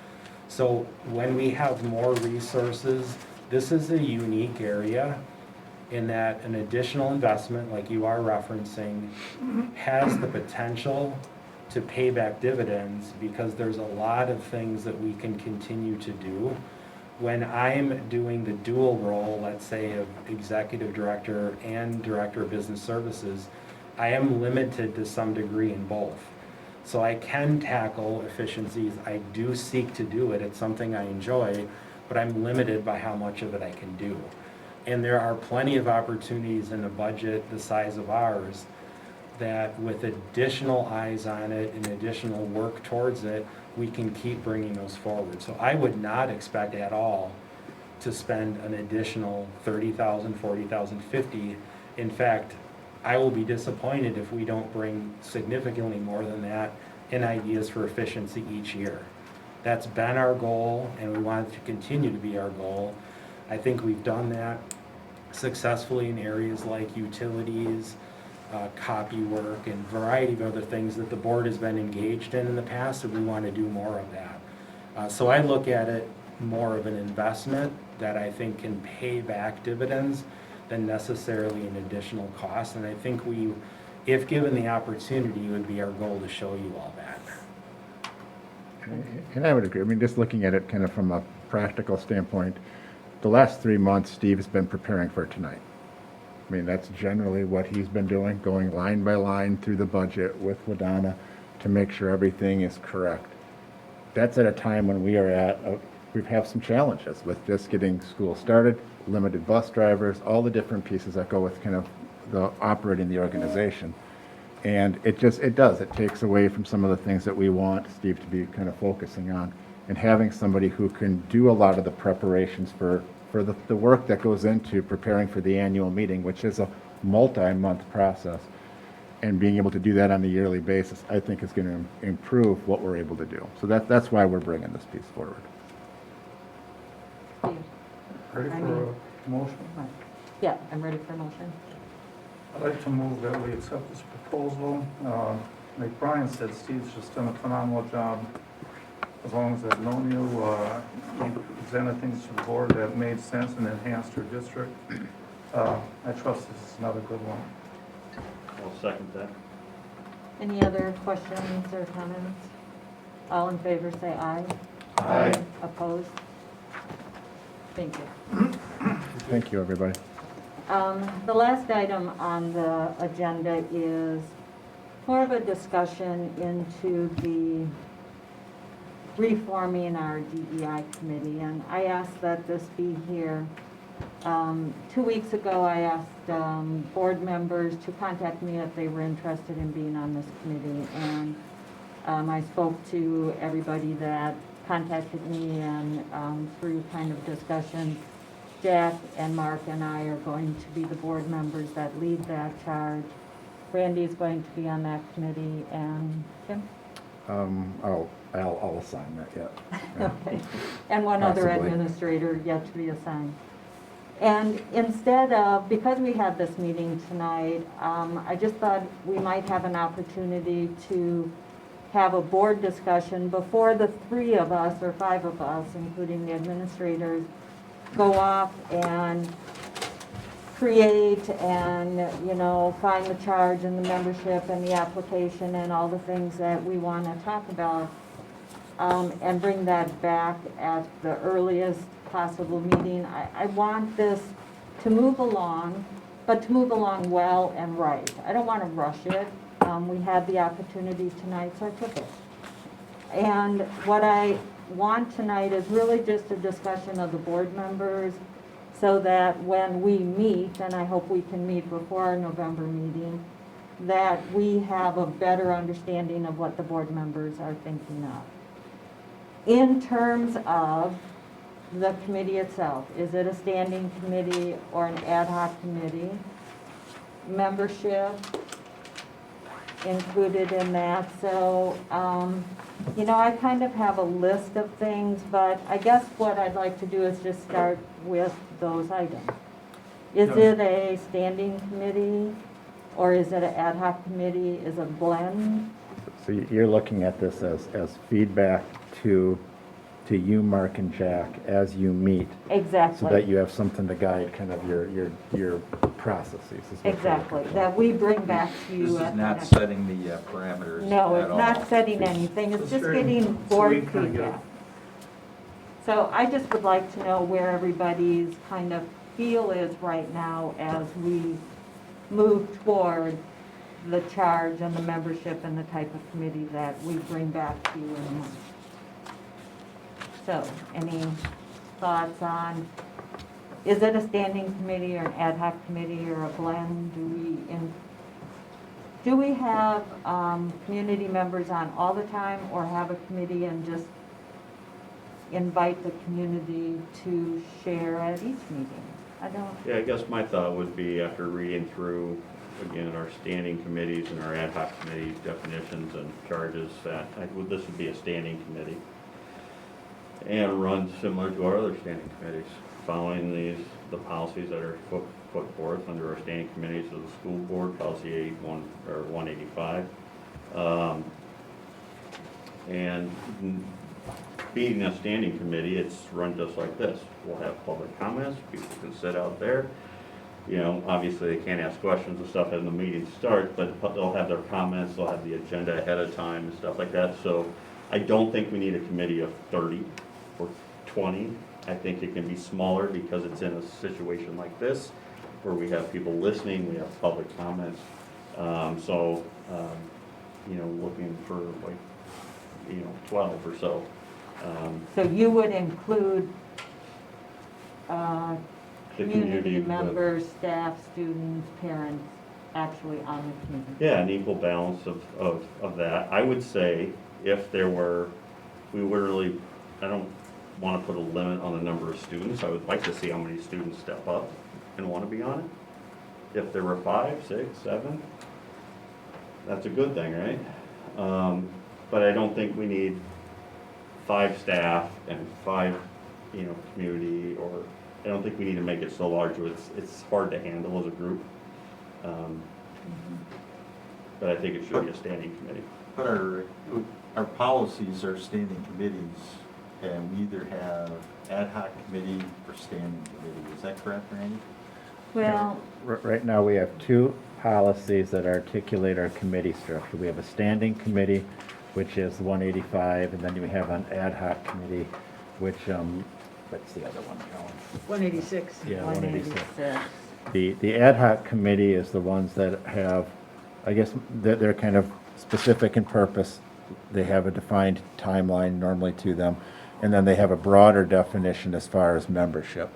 M: So when we have more resources, this is a unique area in that an additional investment, like you are referencing, has the potential to pay back dividends because there's a lot of things that we can continue to do. When I'm doing the dual role, let's say of executive director and director of business services, I am limited to some degree in both. So I can tackle efficiencies. I do seek to do it. It's something I enjoy, but I'm limited by how much of it I can do. And there are plenty of opportunities in a budget the size of ours that with additional eyes on it and additional work towards it, we can keep bringing those forward. So I would not expect at all to spend an additional $30,000, $40,000, $50,000. In fact, I will be disappointed if we don't bring significantly more than that in ideas for efficiency each year. That's been our goal, and we want it to continue to be our goal. I think we've done that successfully in areas like utilities, copy work, and a variety of other things that the board has been engaged in the past, and we want to do more of that. So I look at it more of an investment that I think can pay back dividends than necessarily an additional cost. And I think we, if given the opportunity, it would be our goal to show you all that.
F: And I would agree. I mean, just looking at it kind of from a practical standpoint, the last 3 months, Steve has been preparing for tonight. I mean, that's generally what he's been doing, going line by line through the budget with Ladonna to make sure everything is correct. That's at a time when we are at, we have some challenges with just getting school started, limited bus drivers, all the different pieces that go with kind of the operating the organization. And it takes away from some of the things that we want Steve to be kind of focusing on, and having somebody who can do a lot of the preparations for the work that goes into preparing for the annual meeting, which is a multi-month process, and being able to do that on a yearly basis, I think is going to improve what we're able to do. So that's why we're bringing this piece forward.
N: Ready for a motion?
D: Yeah, I'm ready for a motion.
N: I'd like to move that we accept this proposal. Like Brian said, Steve's just done a phenomenal job. As long as there's no new, he presented things to the board that made sense and enhanced our district. I trust this is another good one.
O: I'll second that.
D: Any other questions or comments? All in favor, say aye.
N: Aye.
D: Opposed? Thank you.
F: Thank you, everybody.
D: The last item on the agenda is more of a discussion into the reforming our DEI committee, and I asked that this be here. 2 weeks ago, I asked board members to contact me if they were interested in being on this committee, and I spoke to everybody that contacted me, and through kind of discussion, Jack and Mark and I are going to be the board members that lead that charge. Randy is going to be on that committee, and Jim?
F: I'll assign that yet.
D: Okay. And one other
F: Possibly.
D: administrator yet to be assigned. And instead of, because we had this meeting tonight, I just thought we might have an opportunity to have a board discussion before the 3 of us or 5 of us, including the administrators, go off and create and, find the charge and the membership and the application and all the things that we want to talk about, and bring that back at the earliest possible meeting. I want this to move along, but to move along well and right. I don't want to rush it. We had the opportunity tonight, so I took it. And what I want tonight is really just a discussion of the board members, so that when we meet, and I hope we can meet before our November meeting, that we have a better understanding of what the board members are thinking of. In terms of the committee itself, is it a standing committee or an ad hoc committee? Membership included in that. So, I kind of have a list of things, but I guess what I'd like to do is just start with those items. Is it a standing committee, or is it an ad hoc committee? Is it a blend?
F: So you're looking at this as feedback to you, Mark and Jack, as you meet.
D: Exactly.
F: So that you have something to guide kind of your processes. is what you're
D: Exactly,
F: looking for.
D: that we bring back to you.
A: This
D: at
A: is
D: the
A: not
D: next-
A: setting the parameters
D: No,
A: at
D: it's
A: all.
D: not setting anything, it's just getting
N: So we
D: board
N: kind of get-
D: feedback. So I just would like to know where everybody's kind of feel is right now as we move toward the charge and the membership and the type of committee that we bring back to you in a month. So, any thoughts on, is it a standing committee or an ad hoc committee or a blend? Do we have community members on all the time, or have a committee and just invite the community to share at each meeting? I don't.
O: Yeah, I guess my thought would be, after reading through, again, our standing committees and our ad hoc committee definitions and charges, that this would be a standing committee and run similar to our other standing committees, following the policies that are put forth under our standing committees of the school board, policy 81 or 185. And being a standing committee, it's run just like this. We'll have public comments, people can sit out there. Obviously they can't ask questions and stuff as the meeting starts, but they'll have their comments, they'll have the agenda ahead of time and stuff like that. So I don't think we need a committee of 30 or 20. I think it can be smaller because it's in a situation like this where we have people listening, we have public comments. Looking for like, 12 or so.
D: So you would include
O: The
D: community
O: with-
D: members, staff, students, parents actually on the committee?
O: Yeah, an equal balance of that. I would say if there were, I don't want to put a limit on the number of students. I would like to see how many students step up and want to be on it. If there were 5, 6, 7, that's a good thing, right? But I don't think we need 5 staff and 5, community, or I don't think we need to make it so large where it's hard to handle as a group. But I think it should be a standing committee.
A: But our policies are standing committees, and we either have ad hoc committee or standing committee. Is that correct, Randy?
D: Well,
F: Right now, we have two policies that articulate our committee structure. We have a standing committee, which is 185, and then we have an ad hoc committee, which, what's the other one, Helen?
P: 186.
F: Yeah, 186.
D: 186.
F: The ad hoc committee is the ones that have, I guess, they're kind of specific in purpose. They have a defined timeline normally to them, and then they have a broader definition as far as membership.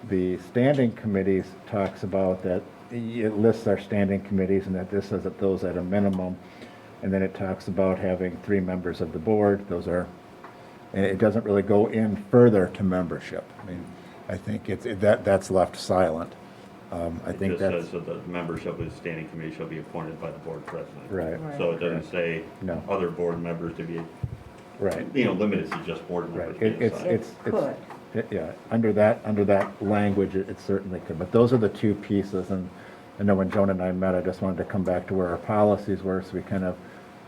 F: The standing committees talks about that, it lists our standing committees and that this is those at a minimum, and then it talks about having 3 members of the board. Those are, and it doesn't really go in further to membership. I mean, I think that's left silent. I think
O: It
F: that's.
O: just says that the membership of the standing committee shall be appointed by the board president.
F: Right.
O: So it doesn't say
F: No.
O: other board members to be,
F: Right.
O: limited to just board members.
F: Right.
O: being assigned.
D: Could.
F: Yeah, under that language, it certainly could, but those are the two pieces, and I know when Joan and I met, I just wanted to come back to where our policies were, so we kind of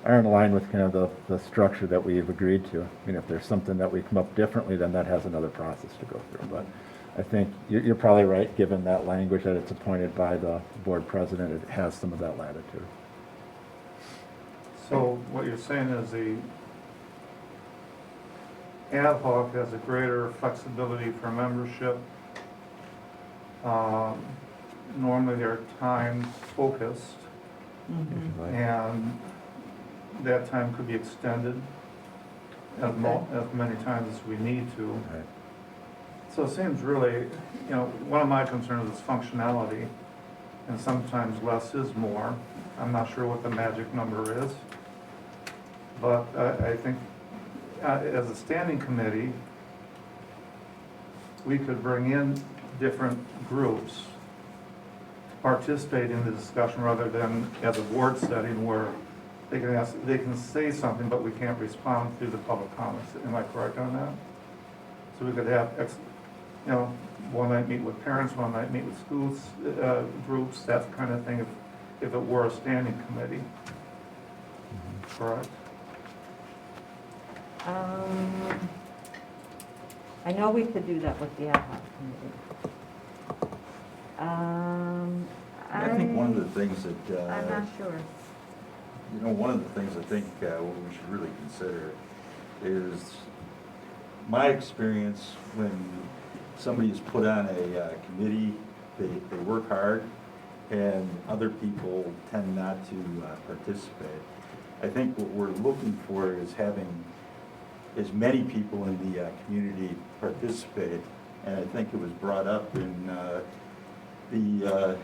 F: are in line with kind of the structure that we've agreed to. I mean, if there's something that we come up differently, then that has another process to go through, but I think you're probably right, given that language that it's appointed by the board president, it has some of that latitude.
N: So what you're saying is the ad hoc has a greater flexibility for membership. Normally they're time focused, and that time could be extended as many times as we need to.
F: Right.
N: So it seems really, one of my concerns is functionality, and sometimes less is more. I'm not sure what the magic number is, but I think as a standing committee, we could bring in different groups to participate in the discussion rather than as a board setting where they can say something, but we can't respond through the public comments. Am I correct on that? So we could have, one night meet with parents, one night meet with schools, groups, that kind of thing, if it were a standing committee. Correct?
D: I know we could do that with the ad hoc committee.
A: I think one of the things that,
D: I'm not sure.
A: one of the things I think we should really consider is my experience when somebody is put on a committee, they work hard, and other people tend not to participate. I think what we're looking for is having as many people in the community participate, and I think it was brought up in the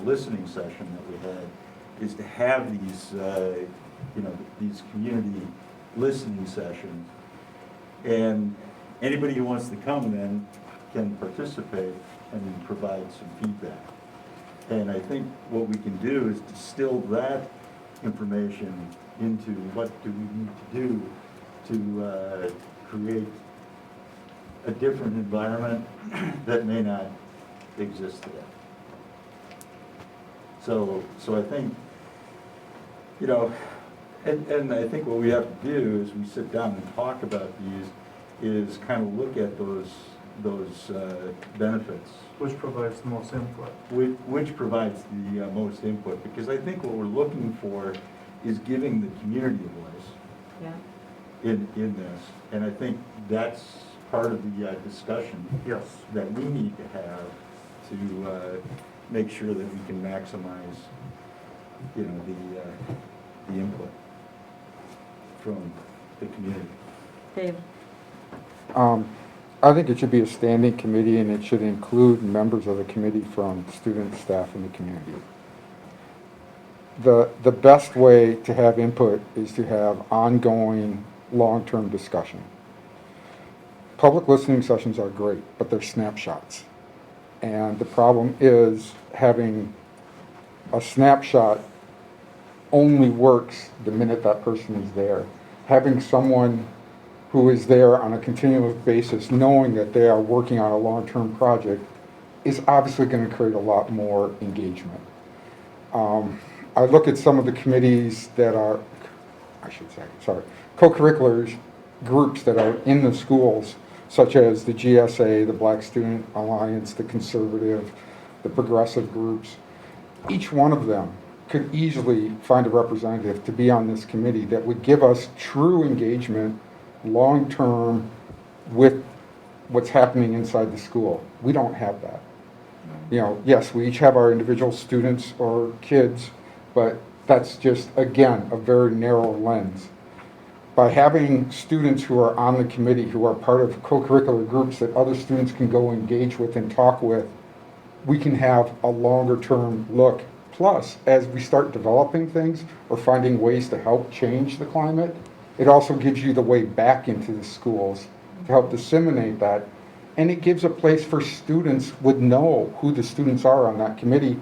A: listening session that we had, is to have these, these community listening sessions, and anybody who wants to come then can participate and provide some feedback. And I think what we can do is distill that information into what do we need to do to create a different environment that may not exist today. So I think, and I think what we have to do is we sit down and talk about these, is kind of look at those benefits.
N: Which provides the most input.
A: Which provides the most input, because I think what we're looking for is giving the community a voice.
D: Yeah.
A: In this, and I think that's part of the discussion
N: Yes.
A: that we need to have to make sure that we can maximize, the input from the community.
D: Dave?
C: I think it should be a standing committee, and it should include members of the committee from student, staff, and the community. The best way to have input is to have ongoing, long-term discussion. Public listening sessions are great, but they're snapshots. And the problem is having a snapshot only works the minute that person is there. Having someone who is there on a continuous basis, knowing that they are working on a long-term project, is obviously going to create a lot more engagement. I look at some of the committees that are, co-curriculars groups that are in the schools, such as the GSA, the Black Student Alliance, the Conservative, the progressive groups, each one of them could easily find a representative to be on this committee that would give us true engagement long-term with what's happening inside the school. We don't have that. You know, yes, we each have our individual students or kids, but that's just, again, a very narrow lens. By having students who are on the committee, who are part of co-curricular groups that other students can go engage with and talk with, we can have a longer-term look. Plus, as we start developing things or finding ways to help change the climate, it also gives you the way back into the schools to help disseminate that. And it gives a place for students would know who the students are on that committee.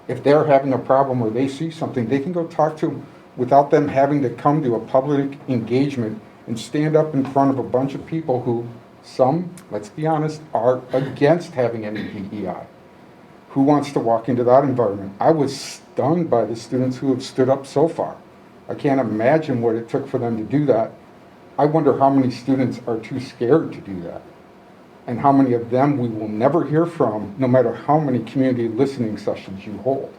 C: If they're having a problem or they see something, they can go talk to them without them having to come to a public engagement and stand up in front of a bunch of people who, some, let's be honest, are against having any DEI. Who wants to walk into that environment? I was stunned by the students who have stood up so far. I can't imagine what it took for them to do that. I wonder how many students are too scared to do that. And how many of them we will never hear from, no matter how many community listening sessions you hold.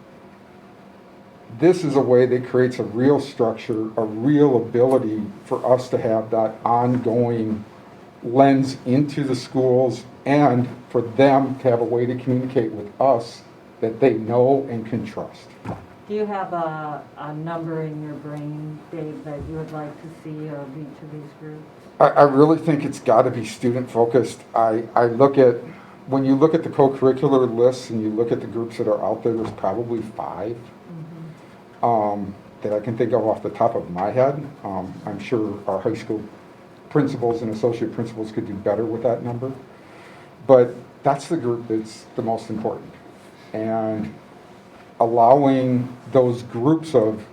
C: This is a way that creates a real structure, a real ability for us to have that ongoing lens into the schools and for them to have a way to communicate with us that they know and can trust.
D: Do you have a number in your brain, Dave, that you would like to see of each of these groups?
C: I really think it's got to be student focused. I look at, when you look at the co-curricular lists and you look at the groups that are out there, there's probably 5 that I can think of off the top of my head. I'm sure our high school principals and associate principals could do better with that number. But that's the group that's the most important. And allowing those groups of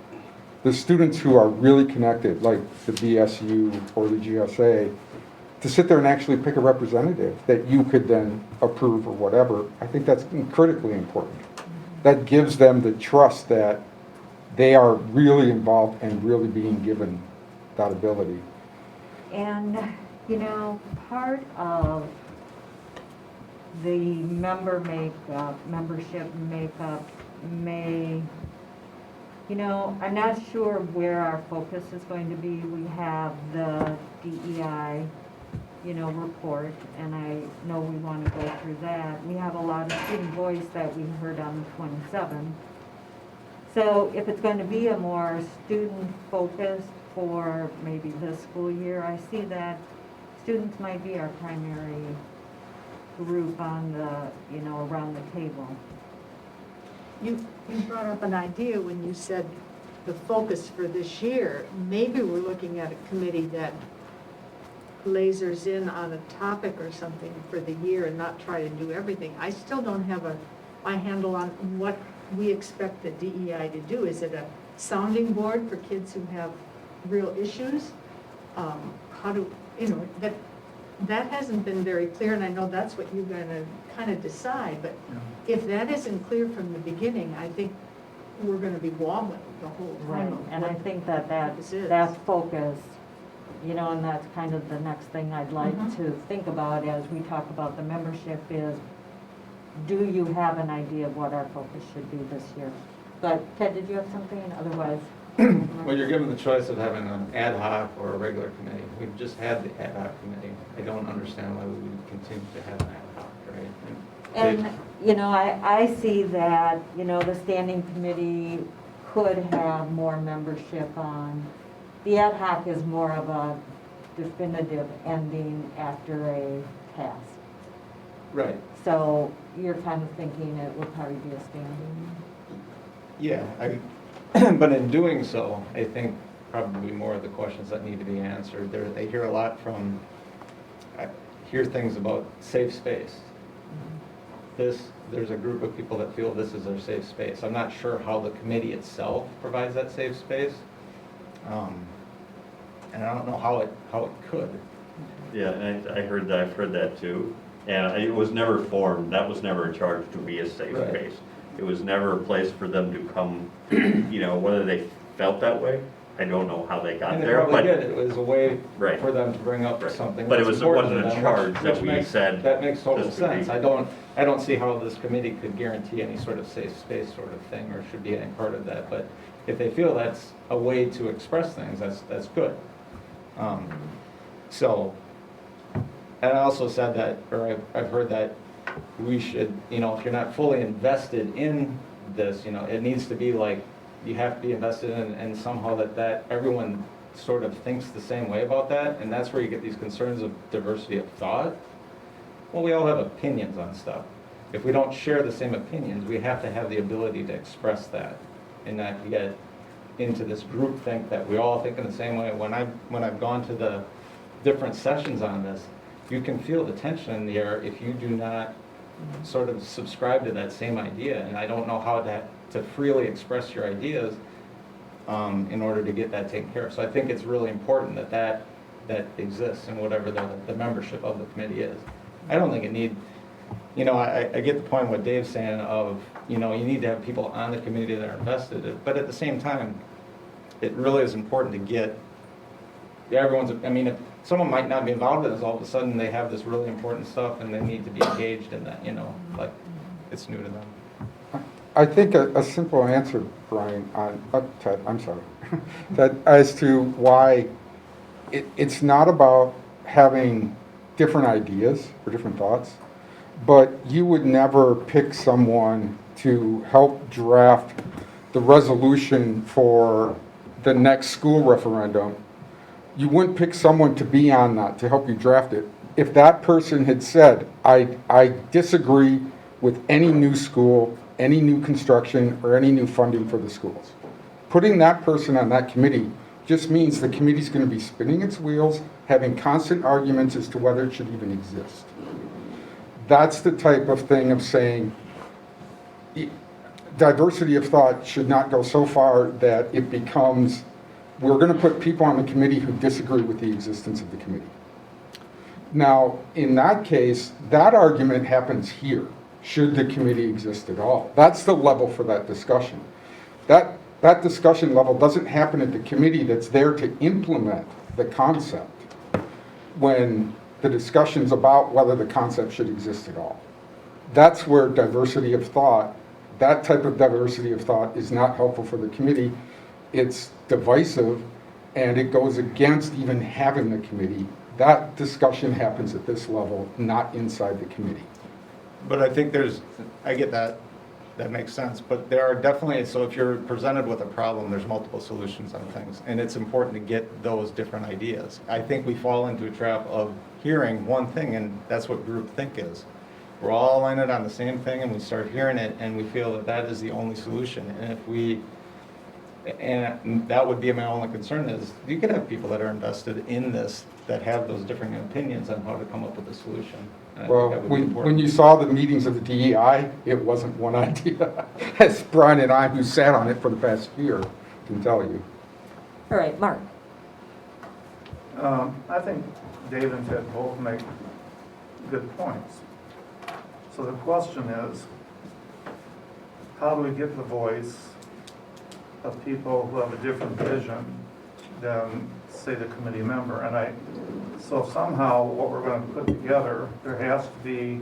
C: the students who are really connected, like the BSU or the GSA, to sit there and actually pick a representative that you could then approve or whatever, I think that's critically important. That gives them the trust that they are really involved and really being given that ability.
D: And, you know, part of the membership makeup may, you know, I'm not sure where our focus is going to be. We have the DEI, you know, report, and I know we want to go through that. We have a lot of student voice that we heard on the 27th. So if it's going to be a more student-focused for maybe this school year, I see that students might be our primary group on the, you know, around the table.
P: You brought up an idea when you said the focus for this year. Maybe we're looking at a committee that lasers in on a topic or something for the year and not try to do everything. I still don't have my handle on what we expect the DEI to do. Is it a sounding board for kids who have real issues? How do, you know, that hasn't been very clear, and I know that's what you're going to kind of decide, but if that isn't clear from the beginning, I think we're going to be wobbling the whole time.
D: Right, and I think that focus, you know, and that's kind of the next thing I'd like to think about as we talk about the membership is, do you have an idea of what our focus should be this year? But Ted, did you have something? Otherwise.
Q: Well, you're given the choice of having an ad hoc or a regular committee. We've just had the ad hoc committee. I don't understand why we would continue to have an ad hoc, right?
D: And, you know, I see that, you know, the standing committee could have more membership on. The ad hoc is more of a definitive ending after a task.
Q: Right.
D: So you're kind of thinking it would probably be a standing?
Q: Yeah, but in doing so, I think probably more of the questions that need to be answered. They hear a lot from, I hear things about safe space. There's a group of people that feel this is their safe space. I'm not sure how the committee itself provides that safe space. And I don't know how it could.
O: Yeah, and I've heard that too. And it was never formed, that was never charged to be a safe
Q: Right.
O: space. It was never a place for them to come, you know, whether they felt that way, I don't know how they got
Q: And they
O: there,
Q: probably
O: but.
Q: did, it was a way
O: Right.
Q: for them to bring up
O: Right.
Q: something.
O: But it
Q: that's
O: was, it
Q: important
O: wasn't
Q: to
O: a
Q: them,
O: charge
Q: which
O: that we
Q: makes-
O: said.
Q: That makes total
O: this would be-
Q: sense. I don't see how this committee could guarantee any sort of safe space sort of thing, or should be any part of that, but if they feel that's a way to express things, that's good. So, and I also said that, or I've heard that we should, you know, if you're not fully invested in this, you know, it needs to be like, you have to be invested in, and somehow that everyone sort of thinks the same way about that, and that's where you get these concerns of diversity of thought. Well, we all have opinions on stuff. If we don't share the same opinions, we have to have the ability to express that and not get into this group think that we all think in the same way. When I've gone to the different sessions on this, you can feel the tension in the air if you do not sort of subscribe to that same idea, and I don't know how to freely express your ideas in order to get that taken care of. So I think it's really important that exists in whatever the membership of the committee is. I don't think it need, you know, I get the point of what Dave's saying of, you know, you need to have people on the committee that are invested, but at the same time, it really is important to get everyone's, I mean, if someone might not be involved in this, all of a sudden they have this really important stuff and they need to be engaged in that, you know, like it's new to them.
C: I think a simple answer, Brian, on, Ted, I'm sorry, that as to why it's not about having different ideas or different thoughts, but you would never pick someone to help draft the resolution for the next school referendum. You wouldn't pick someone to be on that, to help you draft it. If that person had said, I disagree with any new school, any new construction, or any new funding for the schools. Putting that person on that committee just means the committee's going to be spinning its wheels, having constant arguments as to whether it should even exist. That's the type of thing of saying diversity of thought should not go so far that it becomes, we're going to put people on the committee who disagree with the existence of the committee. Now, in that case, that argument happens here. Should the committee exist at all? That's the level for that discussion. That discussion level doesn't happen at the committee that's there to implement the concept when the discussion's about whether the concept should exist at all. That's where diversity of thought, that type of diversity of thought is not helpful for the committee. It's divisive, and it goes against even having the committee. That discussion happens at this level, not inside the committee.
Q: But I think I get that makes sense, but there are definitely, so if you're presented with a problem, there's multiple solutions on things, and it's important to get those different ideas. I think we fall into a trap of hearing one thing, and that's what groupthink is. We're all aligned on the same thing, and we start hearing it, and we feel that is the only solution. And that would be my only concern is you could have people that are invested in this that have those different opinions on how to come up with a solution.
C: Well, when you saw the meetings of the DEI, it wasn't one idea. As Brian and I, who sat on it for the past year, can tell you.
D: All right, Mark.
N: I think Dave and Ted both make good points. So the question is, how do we get the voice of people who have a different vision than, say, the committee member? So somehow what we're going to put together, there has to be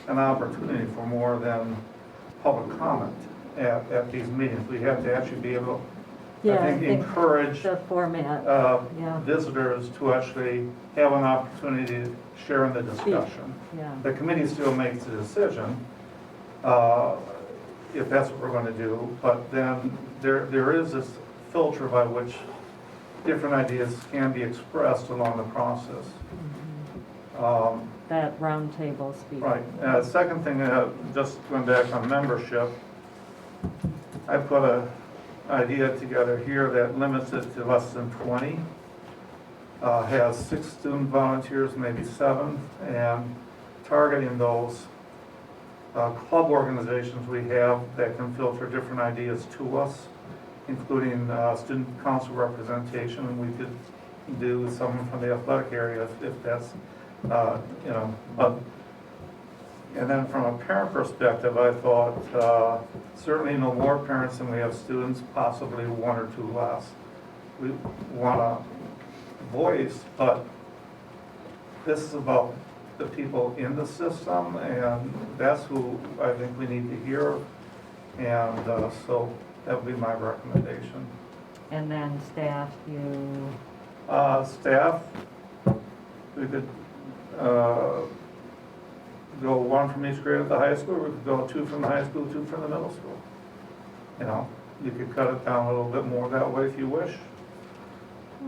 N: an opportunity for more than public comment at these meetings. We have to actually be able, I think, encourage
D: the format.
N: Visitors to actually have an opportunity to share in the discussion.
D: Yeah.
N: The committee still makes the decision if that's what we're going to do, but then there is this filter by which different ideas can be expressed along the process.
D: That round table speak.
N: Right. Second thing, just going back on membership, I put an idea together here that limits it to less than 20, has 6 student volunteers, maybe 7, and targeting those club organizations we have that can filter different ideas to us, including student council representation, and we could do someone from the athletic area if that's, and then from a parent perspective, I thought certainly no more parents than we have students, possibly 1 or 2 less. we want to voice, but this is about the people in the system, and that's who I think we need to hear. And so that would be my recommendation.
D: And then staff, you,
N: Staff, we could go one from each grade at the high school, or we could go two from the high school, two from the middle school. You know, you could cut it down a little bit more that way if you wish.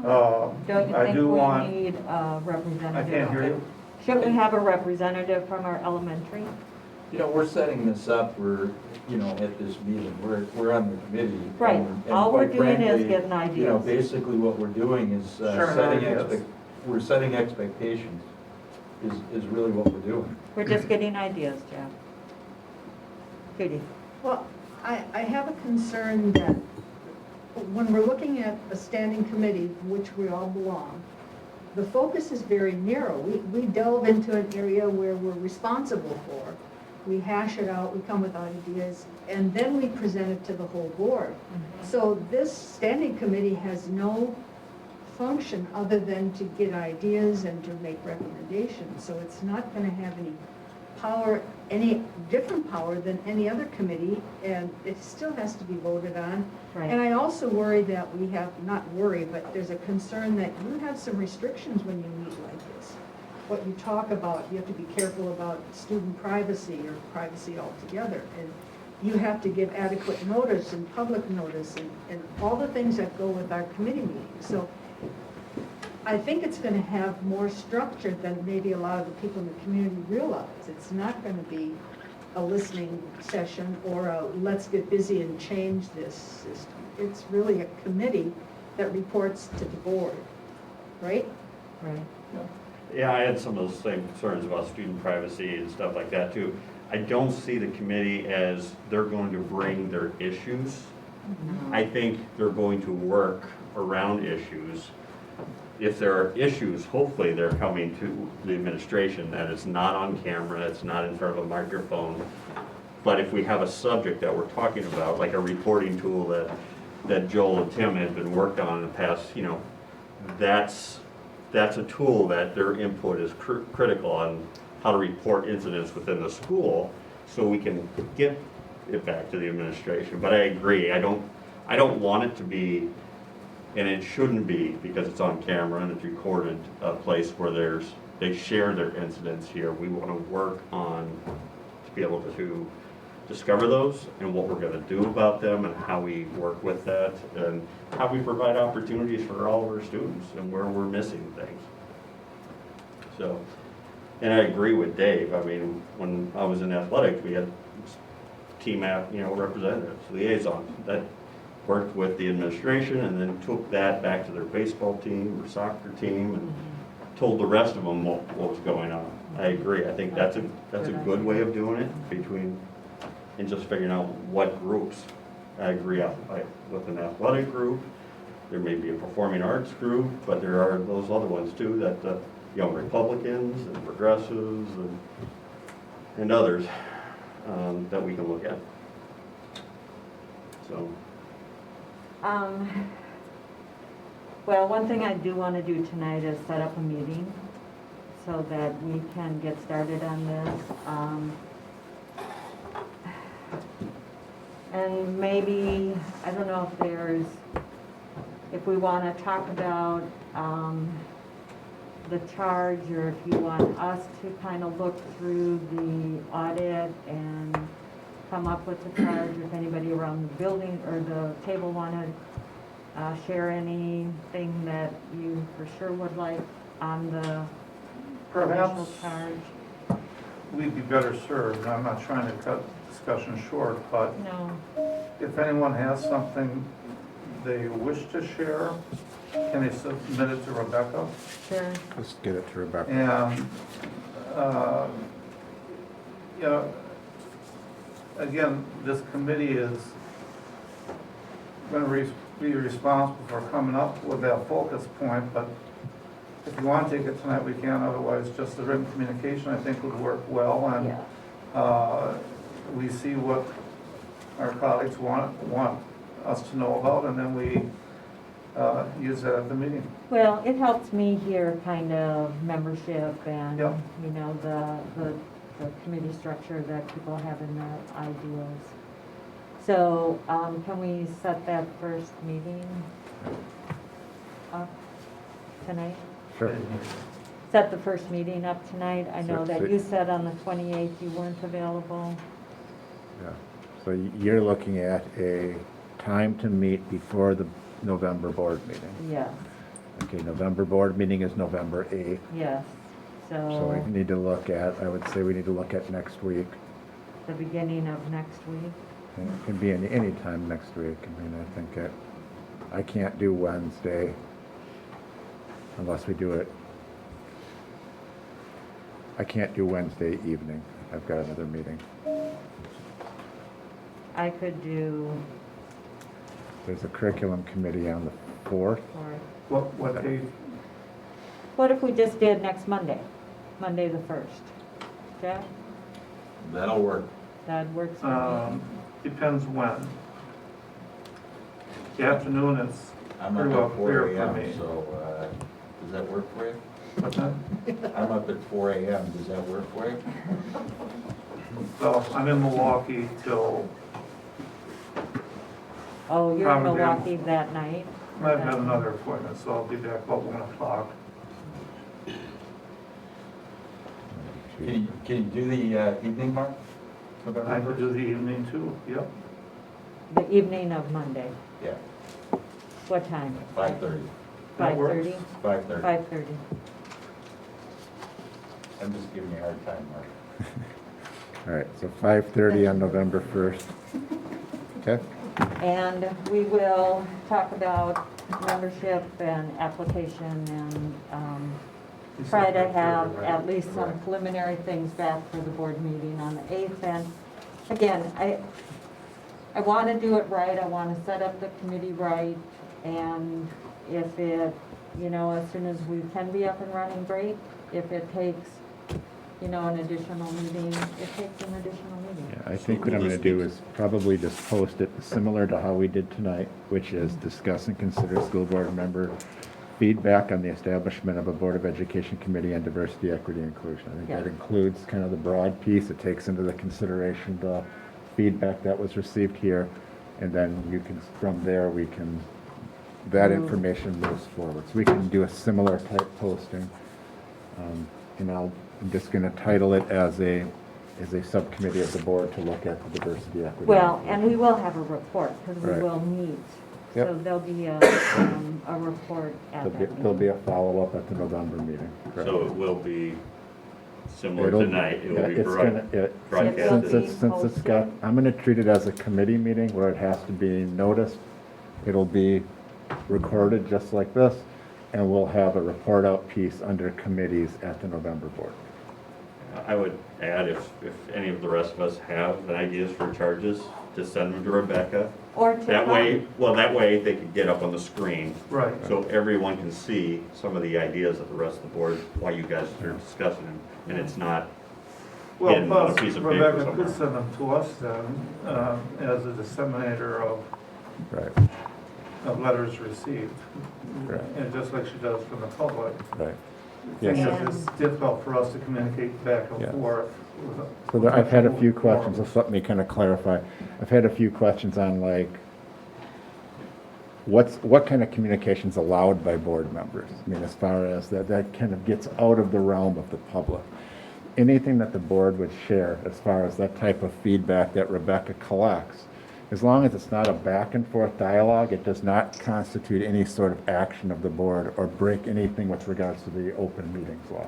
D: don't you
N: I
D: think
N: do
D: we
N: want,
D: need a representative?
N: I can't hear you.
D: Shouldn't we have a representative from our elementary?
A: You know, we're setting this up, we're, you know, at this meeting, we're on the committee.
D: Right.
A: and
D: All we're
A: quite
D: doing is
A: frankly,
D: getting
A: You know,
D: ideas.
A: basically what we're doing is
N: Sharing ideas.
A: we're setting expectations, is really what we're doing.
D: We're just getting ideas, Jeff. Judy?
P: Well, I have a concern that when we're looking at a standing committee, which we all belong, the focus is very narrow. We delve into an area where we're responsible for. We hash it out, we come with ideas, and then we present it to the whole board. So this standing committee has no function other than to get ideas and to make recommendations. So it's not going to have any power, any different power than any other committee, and it still has to be voted on.
D: Right.
P: And I also worry that we have, not worry, but there's a concern that you have some restrictions when you meet like this. What you talk about, you have to be careful about student privacy or privacy altogether. And you have to give adequate notice and public notice and all the things that go with our committee meetings. So I think it's going to have more structure than maybe a lot of the people in the community realize. It's not going to be a listening session or a let's get busy and change this system. It's really a committee that reports to the board, right?
D: Right.
O: Yeah, I had some of those same concerns about student privacy and stuff like that too. I don't see the committee as they're going to bring their issues. I think they're going to work around issues. If there are issues, hopefully they're coming to the administration, that it's not on camera, it's not in front of a microphone. But if we have a subject that we're talking about, like a reporting tool that Joel and Tim had been worked on in the past, you know, that's a tool that their input is critical on how to report incidents within the school, so we can get it back to the administration. But I agree, I don't want it to be, and it shouldn't be, because it's on camera and it's recorded, a place where they share their incidents here. We want to work on to be able to discover those and what we're going to do about them and how we work with that and how we provide opportunities for all of our students and where we're missing things. So, and I agree with Dave. I mean, when I was in athletics, we had team representatives, liaisons that worked with the administration and then took that back to their baseball team or soccer team and told the rest of them what was going on. I agree. I think that's a good way of doing it and just figuring out what groups. I agree with an athletic group. There may be a performing arts group, but there are those other ones too, that young Republicans and progressives and others that we can look at. So.
D: Well, one thing I do want to do tonight is set up a meeting so that we can get started on this. And maybe, I don't know if we want to talk about the charge, or if you want us to kind of look through the audit and come up with the charge, if anybody around the building or the table want to share anything that you for sure would like on the initial charge.
N: We'd be better served, and I'm not trying to cut discussion short, but
D: No.
N: if anyone has something they wish to share, can they submit it to Rebecca?
D: Sure.
F: Let's get it to Rebecca.
N: And, you know, again, this committee is going to be responsible for coming up with that focus point, but if you want to take it tonight, we can. Otherwise, just the written communication, I think, would work well. And we see what our colleagues want us to know about, and then we use that at the meeting.
D: Well, it helps me hear kind of membership and,
N: Yep.
D: you know, the committee structure that people have in their ideas. So, can we set that first meeting up tonight?
F: Sure.
D: Set the first meeting up tonight? I know
F: So-
D: that you said on the 28th you weren't available.
F: Yeah. So you're looking at a time to meet before the November board meeting.
D: Yes,
F: Okay, November board meeting is November 8th.
D: yes.
F: So we need to look at, I would say we need to look at next week.
D: The beginning of next week.
F: And it can be any time next week. I mean, I think I can't do Wednesday unless we do it. I can't do Wednesday evening. I've got another meeting.
D: I could do,
F: There's a curriculum committee on the 4th.
D: or
N: What day?
D: what if we just did next Monday, Monday the 1st? Jack,
A: That'll work.
D: that works for me.
N: Depends when. The afternoon is
A: I'm
N: pretty well
A: up at 4
N: clear for
A: AM,
N: me.
A: so, does that work for you?
N: What's that?
A: I'm up at 4 AM, does that work for you?
N: So I'm in Milwaukee till,
D: Oh, you're in
N: probably
D: Milwaukee that night?
N: I've had another appointment, so I'll be back about 1 o'clock.
A: Can you do the evening, Mark?
N: I could do the evening too, yep.
D: The evening of Monday.
A: Yeah,
D: What time?
A: 5:30.
N: That works.
D: 5:30?
A: 5:30.
D: 5:30.
A: I'm just giving you a hard time, Mark.
F: All right, so 5:30 on November 1st. Okay?
D: And we will talk about membership and application and try to have at least some preliminary things back for the board meeting on the 8th. And again, I want to do it right. I want to set up the committee right. And if it, you know, as soon as we can be up and running, great. If it takes, you know, an additional meeting, it takes an additional meeting.
F: Yeah, I think what I'm going to do is probably just post it similar to how we did tonight, which is discuss and consider school board member feedback on the establishment of a Board of Education Committee on Diversity, Equity, and Inclusion. I think that includes kind of the broad piece. It takes into the consideration the feedback that was received here, and then you can, from there, we can, that information moves forward. So we can do a similar type posting. And I'm just going to title it as a subcommittee of the board to look at the diversity, equity.
D: Well, and we will have a report because we
F: Right.
D: will meet.
F: Yep.
D: So there'll be a report at that meeting.
F: There'll be a follow-up at the November meeting. correct?
O: So it will be similar
F: It'll-
O: tonight, it will
F: yeah,
O: be
F: it's gonna-
O: broadcasted.
F: Since it's got, I'm going to treat it as a committee meeting where it has to be noticed. It'll be recorded just like this, and we'll have a report out piece under committees at the November board.
O: I would add, if any of the rest of us have ideas for charges, to send them to Rebecca.
D: Or to
O: That way, well, that way they could get up on the screen.
N: Right.
O: So everyone can see some of the ideas of the rest of the board while you guys are discussing them, and it's not
N: Well,
O: hidden on a
N: plus
O: piece of paper
N: Rebecca
O: somewhere.
N: could send them to us then, as a disseminator
F: Right,
N: of letters received.
F: Right.
N: And just like she does from the public.
F: right.
N: Thing
F: Yes.
N: is, it's difficult for us to communicate back and
F: Yeah.
N: forth.
F: So I've had a few questions, just let me kind of clarify. I've had a few questions on like, what kind of communication's allowed by board members? I mean, as far as that kind of gets out of the realm of the public. Anything that the board would share as far as that type of feedback that Rebecca collects, as long as it's not a back and forth dialogue, it does not constitute any sort of action of the board or break anything with regards to the open meetings law.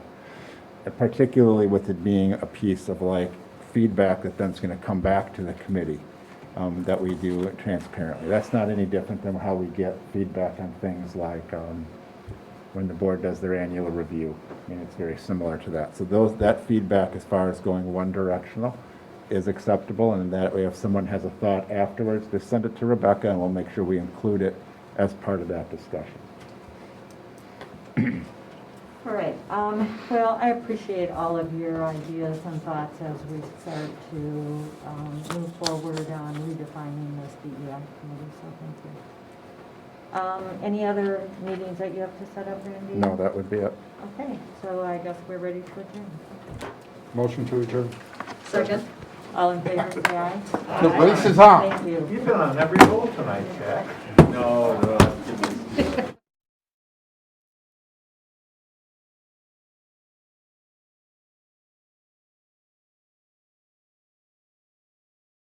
F: Particularly with it being a piece of like feedback that then's going to come back to the committee that we do transparently. That's not any different than how we get feedback on things like when the board does their annual review. I mean, it's very similar to that. So that feedback as far as going one directional is acceptable, and that way if someone has a thought afterwards, just send it to Rebecca and we'll make sure we include it as part of that discussion.
D: All right, well, I appreciate all of your ideas and thoughts as we start to move forward on redefining this DEI committee, so thank you. Any other meetings that you have to set up, Randy?
F: No, that would be it.
D: Okay, so I guess we're ready to adjourn.
C: Motion to adjourn.
D: Second. All in favor, say aye.
C: The race is on.
D: Thank you.
N: You've been on every roll tonight, Jack.
O: No,